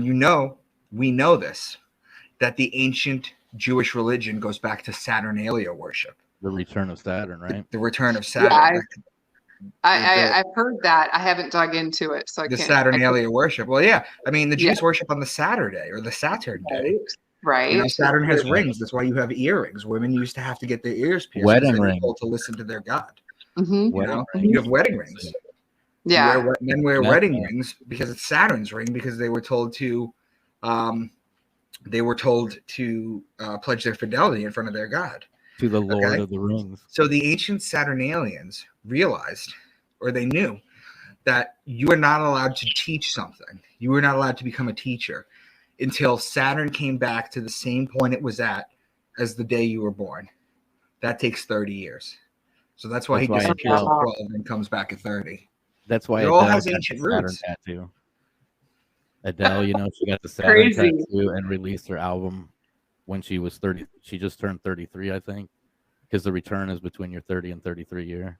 we know this, that the ancient Jewish religion goes back to Saturnalia worship. The return of Saturn, right? The return of Saturn. I've heard that. I haven't dug into it, so I the can't. Saturnalia worship. Well, yeah. I mean, the Jews worship on the Saturday or the Saturn day. Right. You know, Saturn has rings. That's why you have earrings. Women used to have to get their ears pierced. Wedding rings. To listen to their God. Mm-hmm. You know, you have wedding rings. Yeah. Men wear wedding rings because it's Saturn's ring, because they were told to pledge their fidelity in front of their God. To the Lord of the Rings. So the ancient Saturnalians realized, or they knew, that you are not allowed to teach something. You were not allowed to become a teacher until Saturn came back to the same point it was at as the day you were born. That takes 30 years. So that's why he disappears at 12 and comes back at 30. That's why it all has ancient roots. Saturn tattoo. Adele, she got the Saturn tattoo and released her album when she was 30. She just turned 33, I think, because the return is between your 30 and 33 year.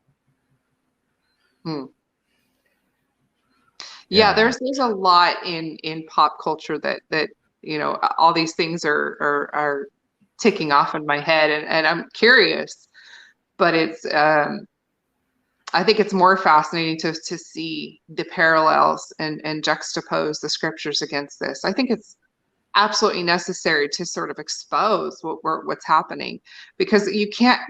Yeah, there's a lot in pop culture that all these things are ticking off in my head, and I'm curious, but it's I think it's more fascinating to see the parallels and juxtapose the scriptures against this. I think it's absolutely necessary to sort of expose what's happening, because you can't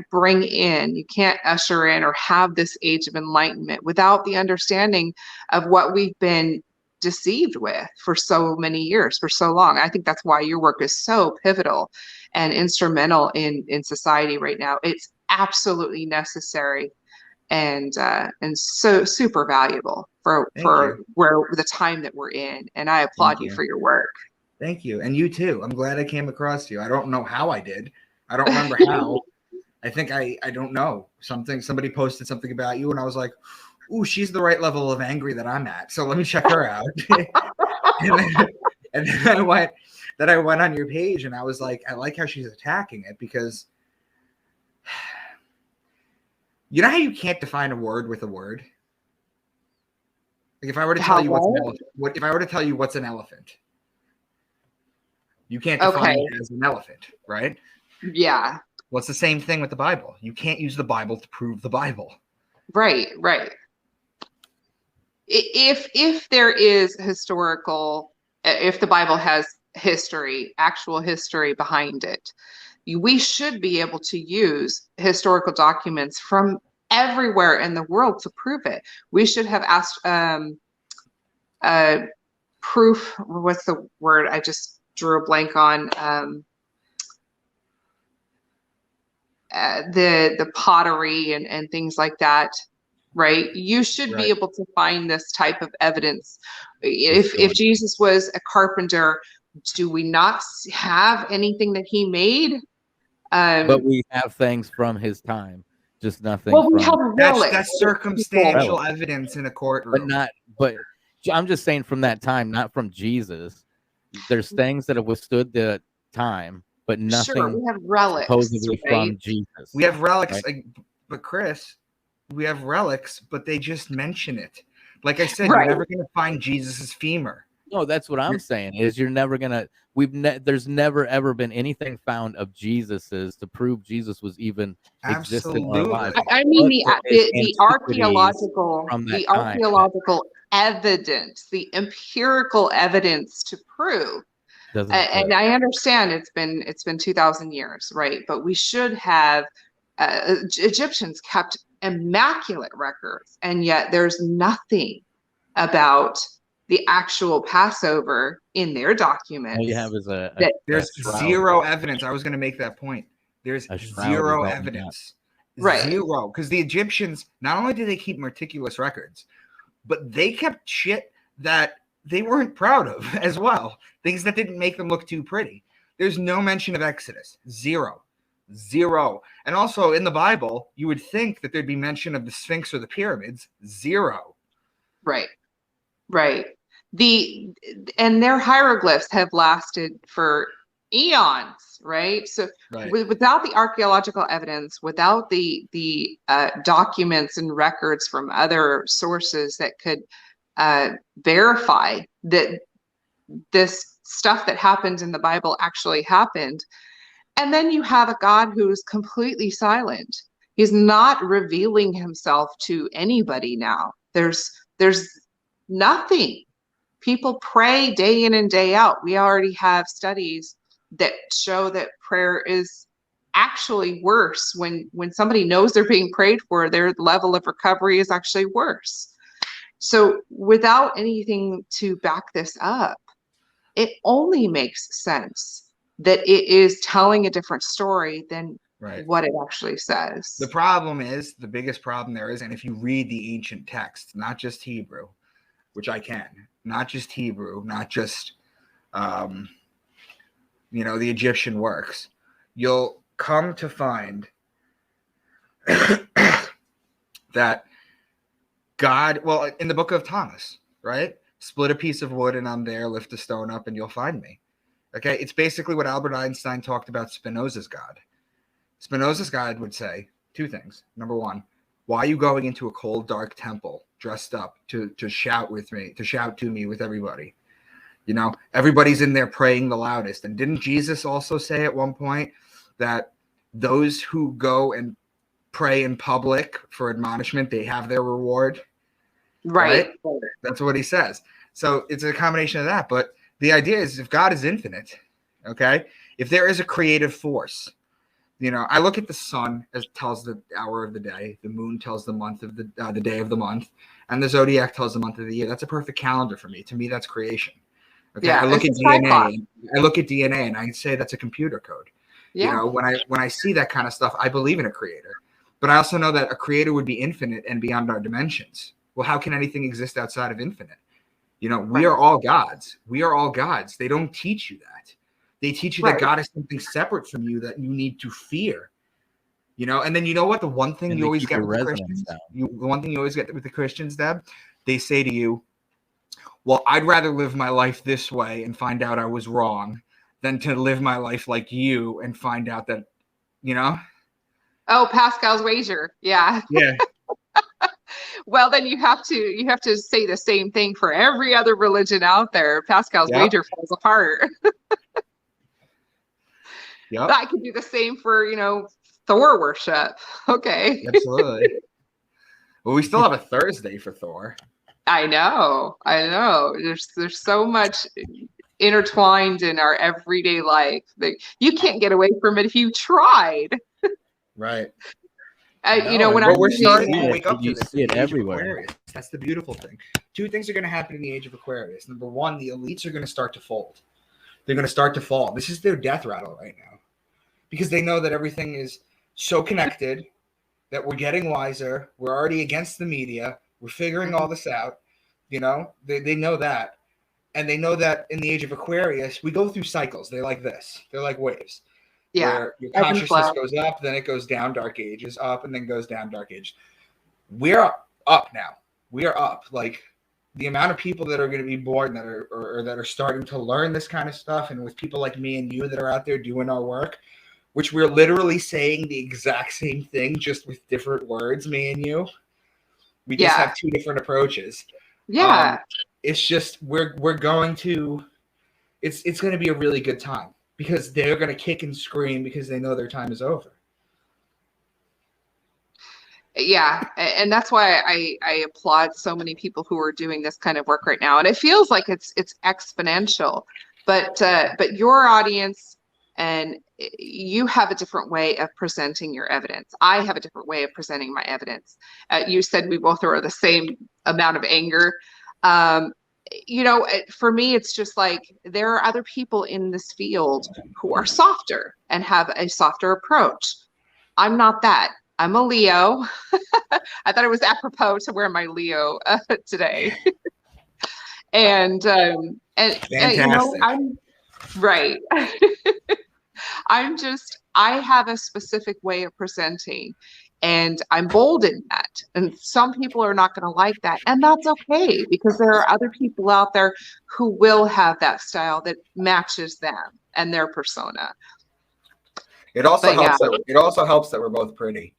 usher in or have this age of enlightenment without the understanding of what we've been deceived with for so many years, for so long. I think that's why your work is so pivotal and instrumental in society right now. It's absolutely necessary and so super valuable for where the time that we're in. And I applaud you for your work. Thank you. And you too. I'm glad I came across you. I don't know how I did. I don't remember how. I think I don't know. Somebody posted something about you and I was like, ooh, she's the right level of angry that I'm at. So let me check her out. and then I went on your page and I was like, I like how she's attacking it, because you know how you can't define a word with a word? Like if I were to tell you what's an elephant, you can't define it as an elephant, right? Yeah. Well, it's the same thing with the Bible. You can't use the Bible to prove the Bible. Right. If there is if the Bible has actual history behind it, we should be able to use historical documents from everywhere in the world to prove it. We should have asked proof. What's the word? I just drew a blank on. The pottery and things like that, right? You should be able to find this type of evidence. If Jesus was a carpenter, do we not have anything that he made? But we have things from his time, just nothing. Well, we have relics. That's circumstantial evidence in a courtroom. But I'm just saying from that time, not from Jesus. There's things that have withstood the time, but nothing. Sure, we have relics supposedly from Jesus. We have relics, but Chris, we have relics, but they just mention it. Like I said, you're never going to find Jesus's femur. No, that's what I'm saying. Is you're never gonna. There's never ever been anything found of Jesus's to prove Jesus was even existed in our lives. I mean the archaeological evidence, the empirical evidence to prove. And I understand it's been 2,000 years, right? But we should have. Egyptians kept immaculate records, and yet there's nothing about the actual Passover in their documents. All you have is there's zero evidence. I was going to make that point. There's zero evidence. Zero. Because the Egyptians, not only did they keep meticulous records, but they kept shit that they weren't proud of as well. Things that didn't make them look too pretty. There's no mention of Exodus. Zero. And also in the Bible, you would think that there'd be mention of the Sphinx or the pyramids. Zero. Right. And their hieroglyphs have lasted for eons, right? So Right. without the archaeological evidence, without the documents and records from other sources that could verify that this stuff that happened in the Bible actually happened, and then you have a God who's completely silent. He's not revealing himself to anybody now. There's nothing. People pray day in and day out. We already have studies that show that prayer is actually worse when somebody knows they're being prayed for, their level of recovery is actually worse. So without anything to back this up, it only makes sense that it is telling a different story than what it actually says. The problem is, the biggest problem there is, and if you read the ancient texts, not just Hebrew, which I can, not just Hebrew, not just, the Egyptian works, you'll come to find that God, well, in the book of Thomas, right? Split a piece of wood and I'm there, lift a stone up and you'll find me. Okay, it's basically what Albert Einstein talked about Spinoza's God. Spinoza's God would say two things. Number one, why are you going into a cold, dark temple dressed up to shout with me, to shout to me with everybody? Everybody's in there praying the loudest. And didn't Jesus also say at one point that those who go and pray in public for admonishment, they have their reward? Right? That's what he says. So it's a combination of that. But the idea is, if God is infinite, okay, if there is a creative force, I look at the sun as it tells the hour of the day, the moon tells the month of the day of the month, and the zodiac tells the month of the year. That's a perfect calendar for me. To me, that's creation. Okay, yeah, I look at DNA. I look at DNA, and I say that's a computer code. Yeah. When I see that kind of stuff, I believe in a creator. But I also know that a creator would be infinite and beyond our dimensions. Well, how can anything exist outside of infinite? We are all gods. We are all gods. They don't teach you that. They teach you that God is something separate from you that you need to fear. And then what? The one thing you always get with the Christians, Deb, they say to you, well, I'd rather live my life this way and find out I was wrong than to live my life like you and find out that, Oh, Pascal's wager. Yeah. Yeah. Well, then you have to say the same thing for every other religion out there. Pascal's wager falls apart. Yep. I could do the same for, Thor worship. Okay. Absolutely. Well, we still have a Thursday for Thor. I know. There's so much intertwined in our everyday life that you can't get away from it if you tried. Right. When we're starting to wake up to this, see it everywhere. That's the beautiful thing. Two things are going to happen in the age of Aquarius. Number one, the elites are going to start to fold. They're going to start to fall. This is their death rattle right now, because they know that everything is so connected, that we're getting wiser. We're already against the media. We're figuring all this out. They know that. And they know that in the age of Aquarius, we go through cycles. They're like this. They're like waves. Yeah. Where your consciousness goes up, then it goes down, dark ages, up, and then goes down, dark age. We're up now. We are up. Like, the amount of people that are going to be born that are or that are starting to learn this kind of stuff, and with people like me and you that are out there doing our work, which we're literally saying the exact same thing, just with different words, me and you. We just have two different approaches. Yeah. It's just we're going to it's going to be a really good time, because they're going to kick and scream because they know their time is over. Yeah, and that's why I applaud so many people who are doing this kind of work right now, and it feels like it's exponential. But your audience, and you have a different way of presenting your evidence. I have a different way of presenting my evidence. You said we both are the same amount of anger. For me, it's just like there are other people in this field who are softer and have a softer approach. I'm not that. I'm a Leo. I thought it was apropos to wear my Leo today. and I'm right. I have a specific way of presenting. And I'm bold in that. And some people are not going to like that. And that's okay, because there are other people out there who will have that style that matches them and their persona. It also But helps yeah. that it also helps that we're both pretty.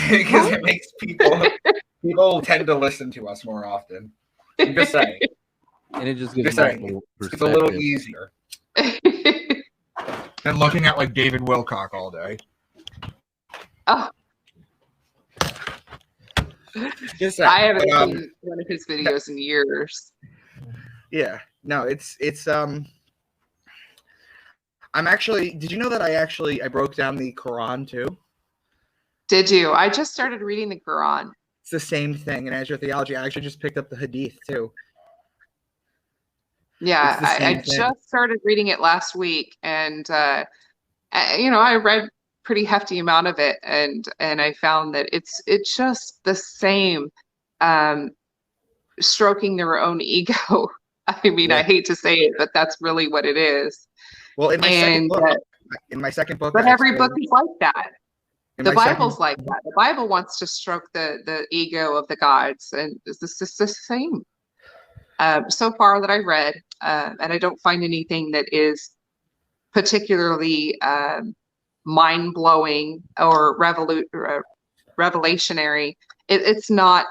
Because it makes people tend to listen to us more often. I'm just saying. And it just gives Just saying. multiple It's a little perspectives. easier than looking at like David Wilcock all day. Oh, Just saying. I haven't But, seen one of his videos in years. yeah, no, it's I'm actually, did you know that I broke down the Quran too? Did you? I just started reading the Quran. It's the same thing in Astrotheology. I actually just picked up the Hadith too. Yeah, It's the same I thing. just started reading it last week, and I read pretty hefty amount of it, and I found that it's just the same, stroking their own ego. I mean, Yeah. I hate to say it, but that's really what it is. Well, in my second book, But every book is like that. in The my Bible's second- like that. The Bible wants to stroke the ego of the gods, and it's the same. So far that I read, and I don't find anything that is particularly mind-blowing or revelationary. It's not.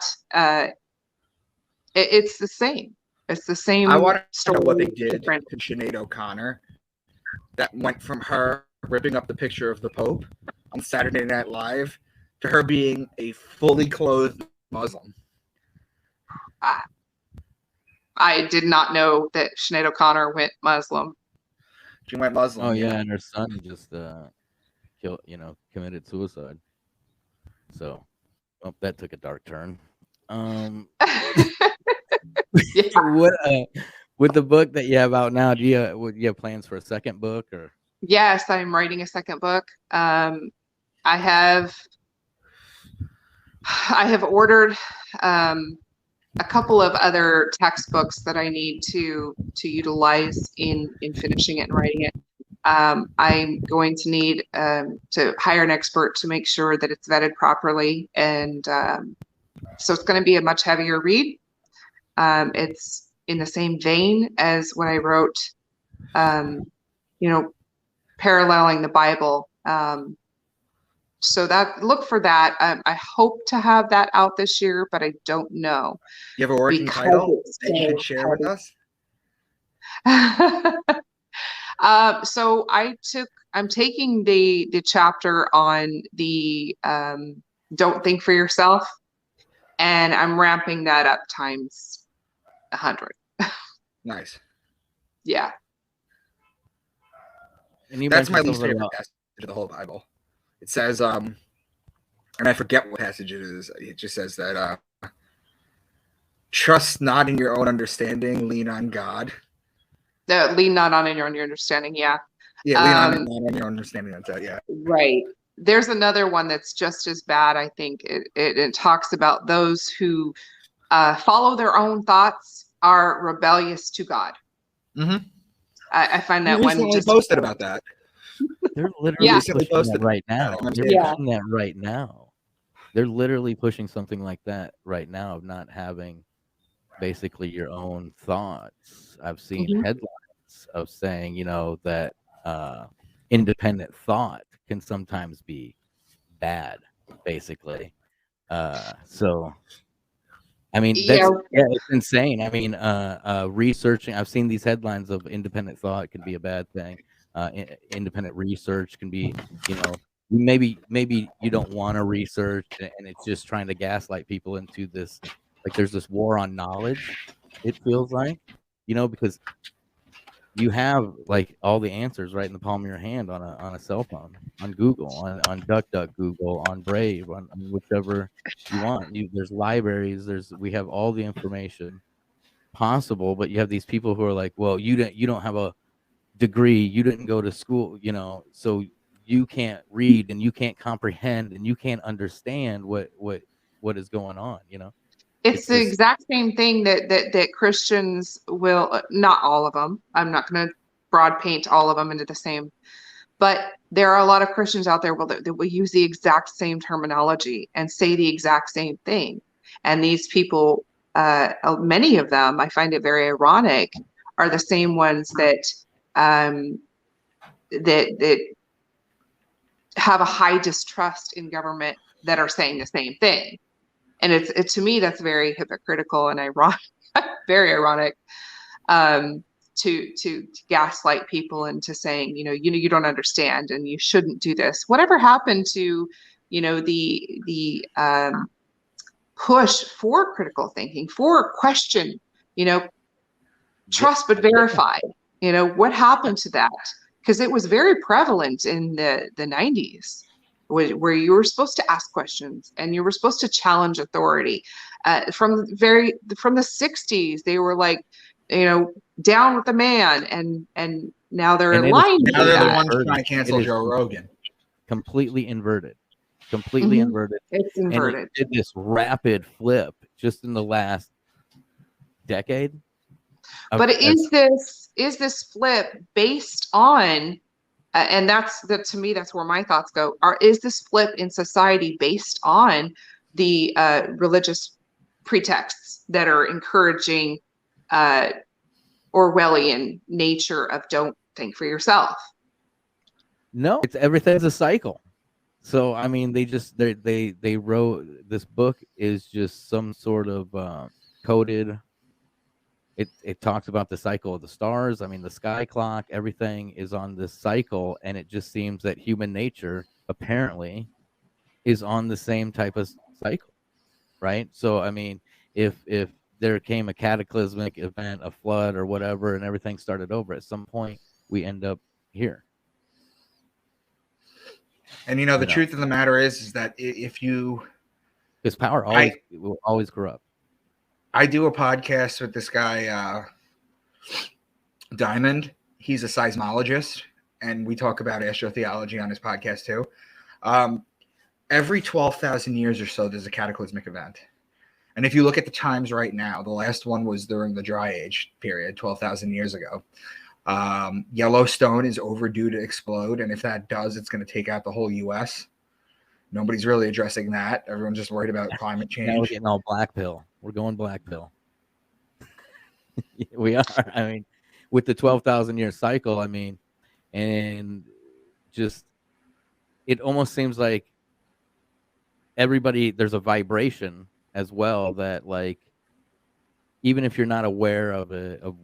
It's the same. It's the same. I want to story. know what they did Different. to Sinead O'Connor that went from her ripping up the picture of the Pope on Saturday Night Live to her being a fully clothed Muslim. I did not know that Sinead O'Connor went Muslim. She went Muslim. Oh yeah, and her son just committed suicide. So, that took a dark turn. Yeah. What with the book that you have out now, do you have plans for a second book or? Yes, I'm writing a second book. I have ordered a couple of other textbooks that I need to utilize in finishing it and writing it. I'm going to need to hire an expert to make sure that it's vetted properly, and so it's going to be a much heavier read. It's in the same vein as when I wrote, paralleling the Bible. So that, look for that. I hope to have that out this year, but I don't know. You have a working title that you could share with us? So I'm taking the chapter on the don't think for yourself, and I'm ramping that up times 100. Nice. Yeah. And that's my least favorite passage of the whole Bible. It says, and I forget what passage it is. It just says that trust not in your own understanding, lean on God. Lean not on your own understanding. Yeah. Yeah, lean on your own understanding. That's it. Yeah. Right. There's another one that's just as bad. I think it talks about those who follow their own thoughts are rebellious to God. Mm-hmm. I find that you one recently just posted about that. They're literally pushing that right now. They're Yeah. pushing that right now. They're literally pushing something like that right now of not having basically your own thoughts. I've seen headlines of saying, that independent thought can sometimes be bad, basically. So, I mean, it's insane. I mean, researching, I've seen these headlines of independent thought can be a bad thing. Independent research can be, maybe you don't want to research, and it's just trying to gaslight people into this, like there's this war on knowledge, it feels like, because you have like all the answers right in the palm of your hand on a cell phone, on Google, on Google, on Brave, on whichever you want. There's libraries, we have all the information possible, but you have these people who are like, well, you don't have a degree, you didn't go to school, so you can't read and you can't comprehend and you can't understand what is going on. It's the exact same thing that Christians will, not all of them, I'm not going to broad paint all of them into the same, but there are a lot of Christians out there that will use the exact same terminology and say the exact same thing. And these people, many of them, I find it very ironic, are the same ones that that have a high distrust in government that are saying the same thing. And to me, that's very hypocritical and ironic, very ironic, to gaslight people into saying, you don't understand and you shouldn't do this. Whatever happened to, the push for critical thinking, for question, trust but verify. What happened to that? Because it was very prevalent in the 90s, where you were supposed to ask questions and you were supposed to challenge authority. From the 60s, they were like, down with the man, and now they're aligned. Now they're the ones trying to cancel Joe Rogan. Completely inverted. Completely inverted. It's inverted. And it did this rapid flip just in the last decade. But is this flip based on, and to me, that's where my thoughts go, is this flip in society based on the religious pretexts that are encouraging Orwellian nature of don't think for yourself? No, everything's a cycle. So I mean, they wrote this book is just some sort of coded. It talks about the cycle of the stars. I mean, the sky clock, everything is on this cycle, and it just seems that human nature apparently is on the same type of cycle, right? So I mean, if there came a cataclysmic event, a flood or whatever, and everything started over, at some point we end up here. And the truth of the matter is that if you, because power will always corrupt. I do a podcast with this guy, Diamond. He's a seismologist, and we talk about astrotheology on his podcast too. Every 12,000 years or so, there's a cataclysmic event. And if you look at the times right now, the last one was during the Dry Age period, 12,000 years ago. Yellowstone is overdue to explode, and if that does, it's going to take out the whole U.S. Nobody's really addressing that. Everyone's just worried about climate change. Now we're getting all black pill. We're going black pill. We are. I mean, with the 12,000 year cycle, I mean, and just it almost seems like there's a vibration as well that, like, even if you're not aware of it, of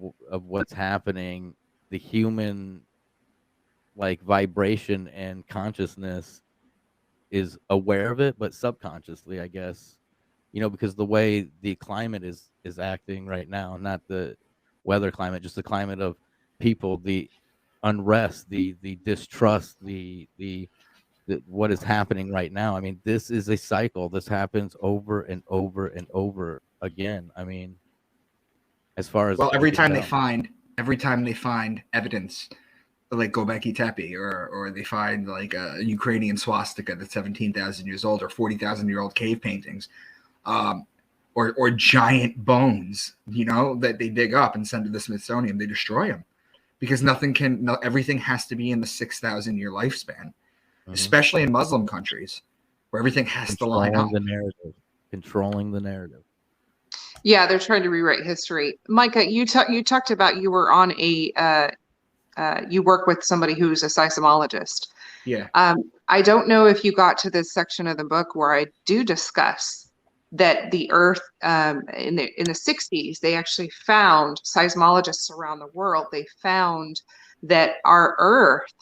what's happening, the human like vibration and consciousness is aware of it, but subconsciously, I guess, because the way the climate is acting right now, not the weather climate, just the climate of people, the unrest, the distrust, the what is happening right now. I mean, this is a cycle. This happens over and over and over again. I mean, as far as every time they find evidence, like Göbekli Tepe, or they find like a Ukrainian swastika that's 17,000 years old, or 40,000-year-old cave paintings, or giant bones, that they dig up and send to the Smithsonian, they destroy them because everything has to be in the 6,000-year lifespan, especially in Muslim countries where everything has to line up. Controlling the narrative. Yeah, they're trying to rewrite history. Micah, you talked about you were on you work with somebody who's a seismologist. Yeah. I don't know if you got to this section of the book where I do discuss that the Earth, in the 60s, they actually found, seismologists around the world, they found that our Earth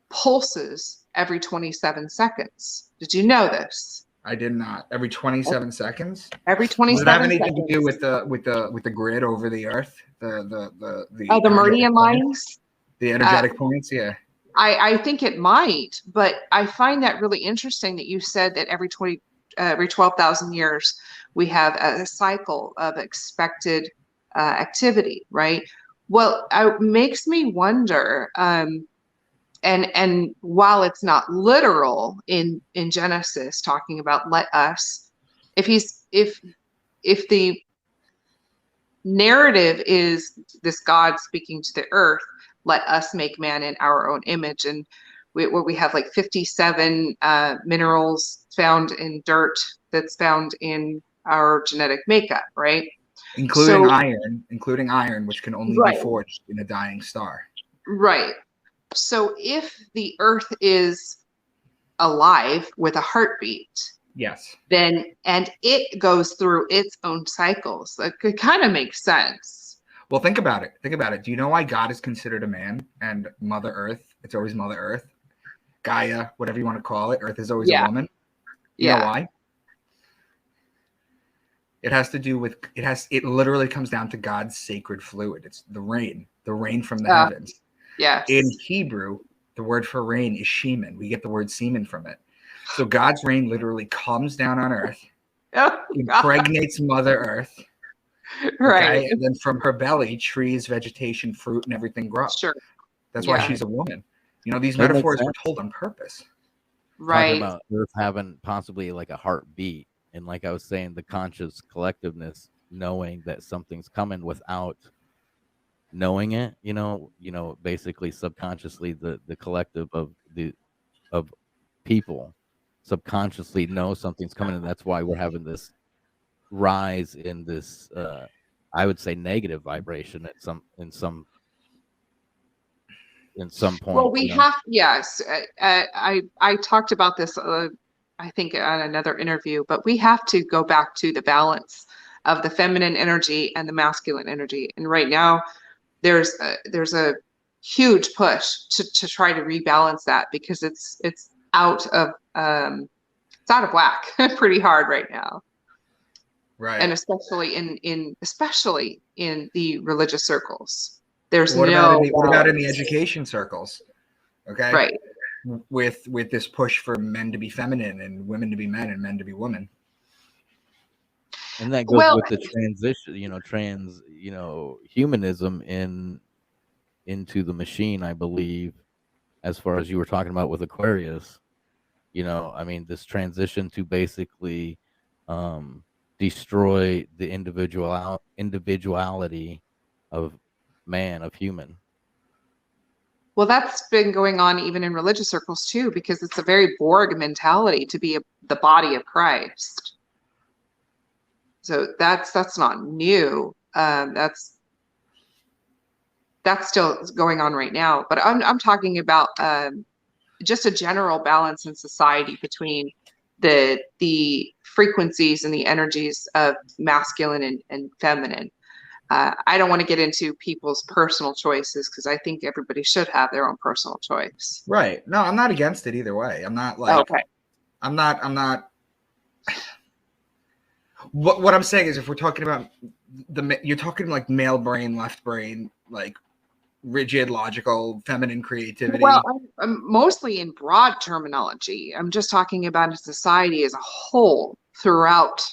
pulses every 27 seconds. Did you know this? I did not. Every 27 seconds. Every 27 seconds. Does it have anything to do with the grid over the Earth? The meridian lines. The energetic points. Yeah. I think it might, but I find that really interesting that you said that every 12,000 years we have a cycle of expected activity, right? Well, it makes me wonder. And while it's not literal in Genesis talking about let us, if the narrative is this God speaking to the earth, let us make man in our own image, and where we have like 57 minerals found in dirt that's found in our genetic makeup, right? Including So, iron, which can only be right, forged in a dying star. right. So if the Earth is alive with a heartbeat, Yes. then and it goes through its own cycles, that could kind of make sense. Well, think about it. Think about it. Do you know why God is considered a man and Mother Earth? It's always Mother Earth. Gaia, whatever you want to call it. Earth is always a Yeah, woman. You know why? It has to do with it literally comes down to God's sacred fluid. It's the rain from the heavens. Yes. In Hebrew, the word for rain is shemen. We get the word semen from it. So God's rain literally comes down on earth, impregnates Mother Earth. Right. Okay? And then from her belly, trees, vegetation, fruit, and everything grow. Sure. That's why she's a woman. These That makes metaphors were sense. told on purpose. Right. Talking about Earth having possibly like a heartbeat, and like I was saying, the conscious collectiveness, knowing that something's coming without knowing it. Basically subconsciously, the collective of people subconsciously know something's coming, and that's why we're having this rise in this I would say negative vibration at some point. Well, we have, yes. I talked about this, I think, on another interview, but we have to go back to the balance of the feminine energy and the masculine energy. And right now, there's a huge push to try to rebalance that, because it's out of whack pretty hard right now. Right. And especially in the religious circles. There's what about in the balance. education circles? Okay. Right. With this push for men to be feminine and women to be men and men to be women. And that goes with the transition, humanism into the machine, I believe, as far as you were talking about with Aquarius. This transition to basically destroy the individuality of man, of human. Well, that's been going on even in religious circles too, because it's a very Borg mentality to be the body of Christ. So that's not new. That's still going on right now. But I'm talking about just a general balance in society between the frequencies and the energies of masculine and feminine. I don't want to get into people's personal choices, because I think everybody should have their own personal choice. Right. No, I'm not against it either way. I'm not like, okay. I'm not. What I'm saying is, if we're talking about you're talking like male brain, left brain, like rigid, logical, feminine creativity. Well, I'm mostly in broad terminology. I'm just talking about a society as a whole throughout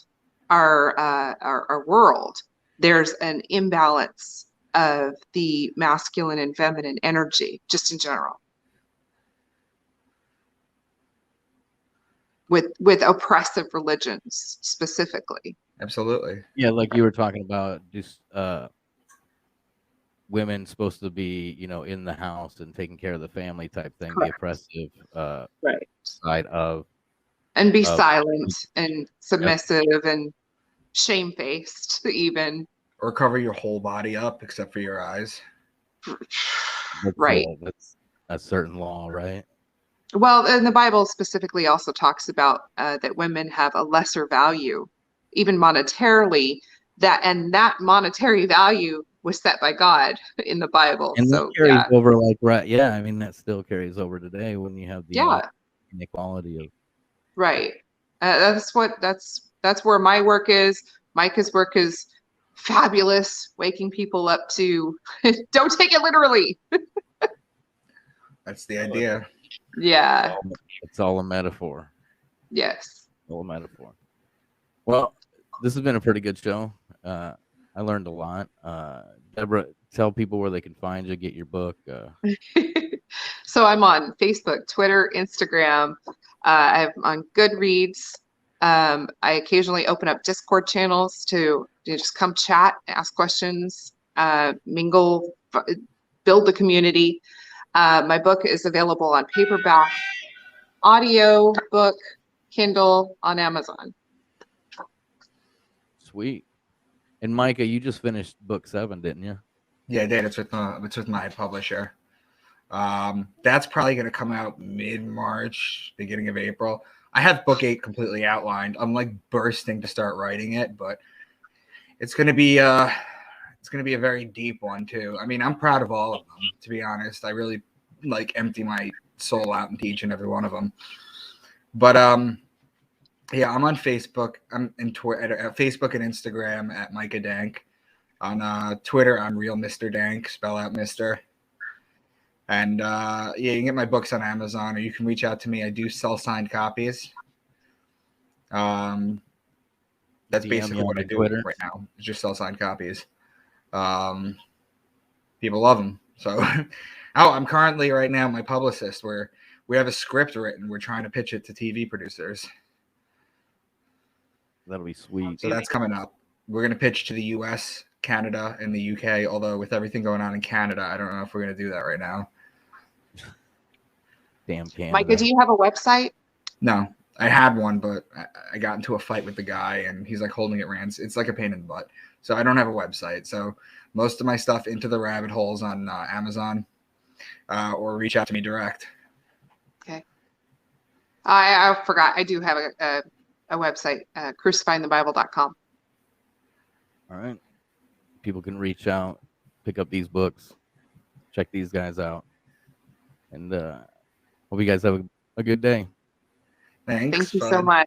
our world. There's an imbalance of the masculine and feminine energy, just in general, with oppressive religions specifically. Absolutely. Yeah, like you were talking about, just women supposed to be, in the house and taking care of the family type thing. Correct. The oppressive right. side of, and be silent and submissive, yep. And shamefaced even. Or cover your whole body up except for your eyes. Right. That's a certain law, right? Well, and the Bible specifically also talks about that women have a lesser value, even monetarily. That monetary value was set by God in the Bible. And so that carries over, like, right? Yeah, that still carries over today when you have the inequality of. Right. That's where my work is. Micah's work is fabulous, waking people up to don't take it literally. That's the idea. Yeah. It's all a metaphor. Yes. All a metaphor. Well, this has been a pretty good show. I learned a lot. Deborah, tell people where they can find you, get your book. So I'm on Facebook, Twitter, Instagram. I'm on Goodreads. I occasionally open up Discord channels to just come chat, ask questions, mingle, build the community. My book is available on paperback, audio book, Kindle, on Amazon. Sweet. And Micah, you just finished book 7, didn't you? Yeah, I did. It's with my publisher. That's probably going to come out mid-March, beginning of April. I have book 8 completely outlined. I'm like bursting to start writing it, but it's going to be a very deep one too. I mean, I'm proud of all of them, to be honest. I really like empty my soul out into each and every one of them. But yeah, I'm on Facebook. I'm in Facebook and Instagram at Micah Dank. On Twitter, I'm Real Mr. Dank, spell out Mr. And yeah, you can get my books on Amazon, or you can reach out to me. I do sell signed copies. That's DM basically you what on I do Twitter. right now. Is just sell signed copies. People love them. So, I'm currently right now my publicist, where we have a script written. We're trying to pitch it to TV producers. That'll be sweet. So that's coming up. We're going to pitch to the US, Canada, and the UK. Although with everything going on in Canada, I don't know if we're going to do that right now. Damn Canada. Micah, do you have a website? No, I had one, but I got into a fight with the guy, and he's like holding it rants. It's like a pain in the butt. So I don't have a website. So most of my stuff Into the Rabbit Holes on Amazon, or reach out to me direct. Okay. I forgot. I do have a website, crucifyingthebible.com. All right. People can reach out, pick up these books, check these guys out. And hope you guys have a good day. Thanks. Thank you bud. so much.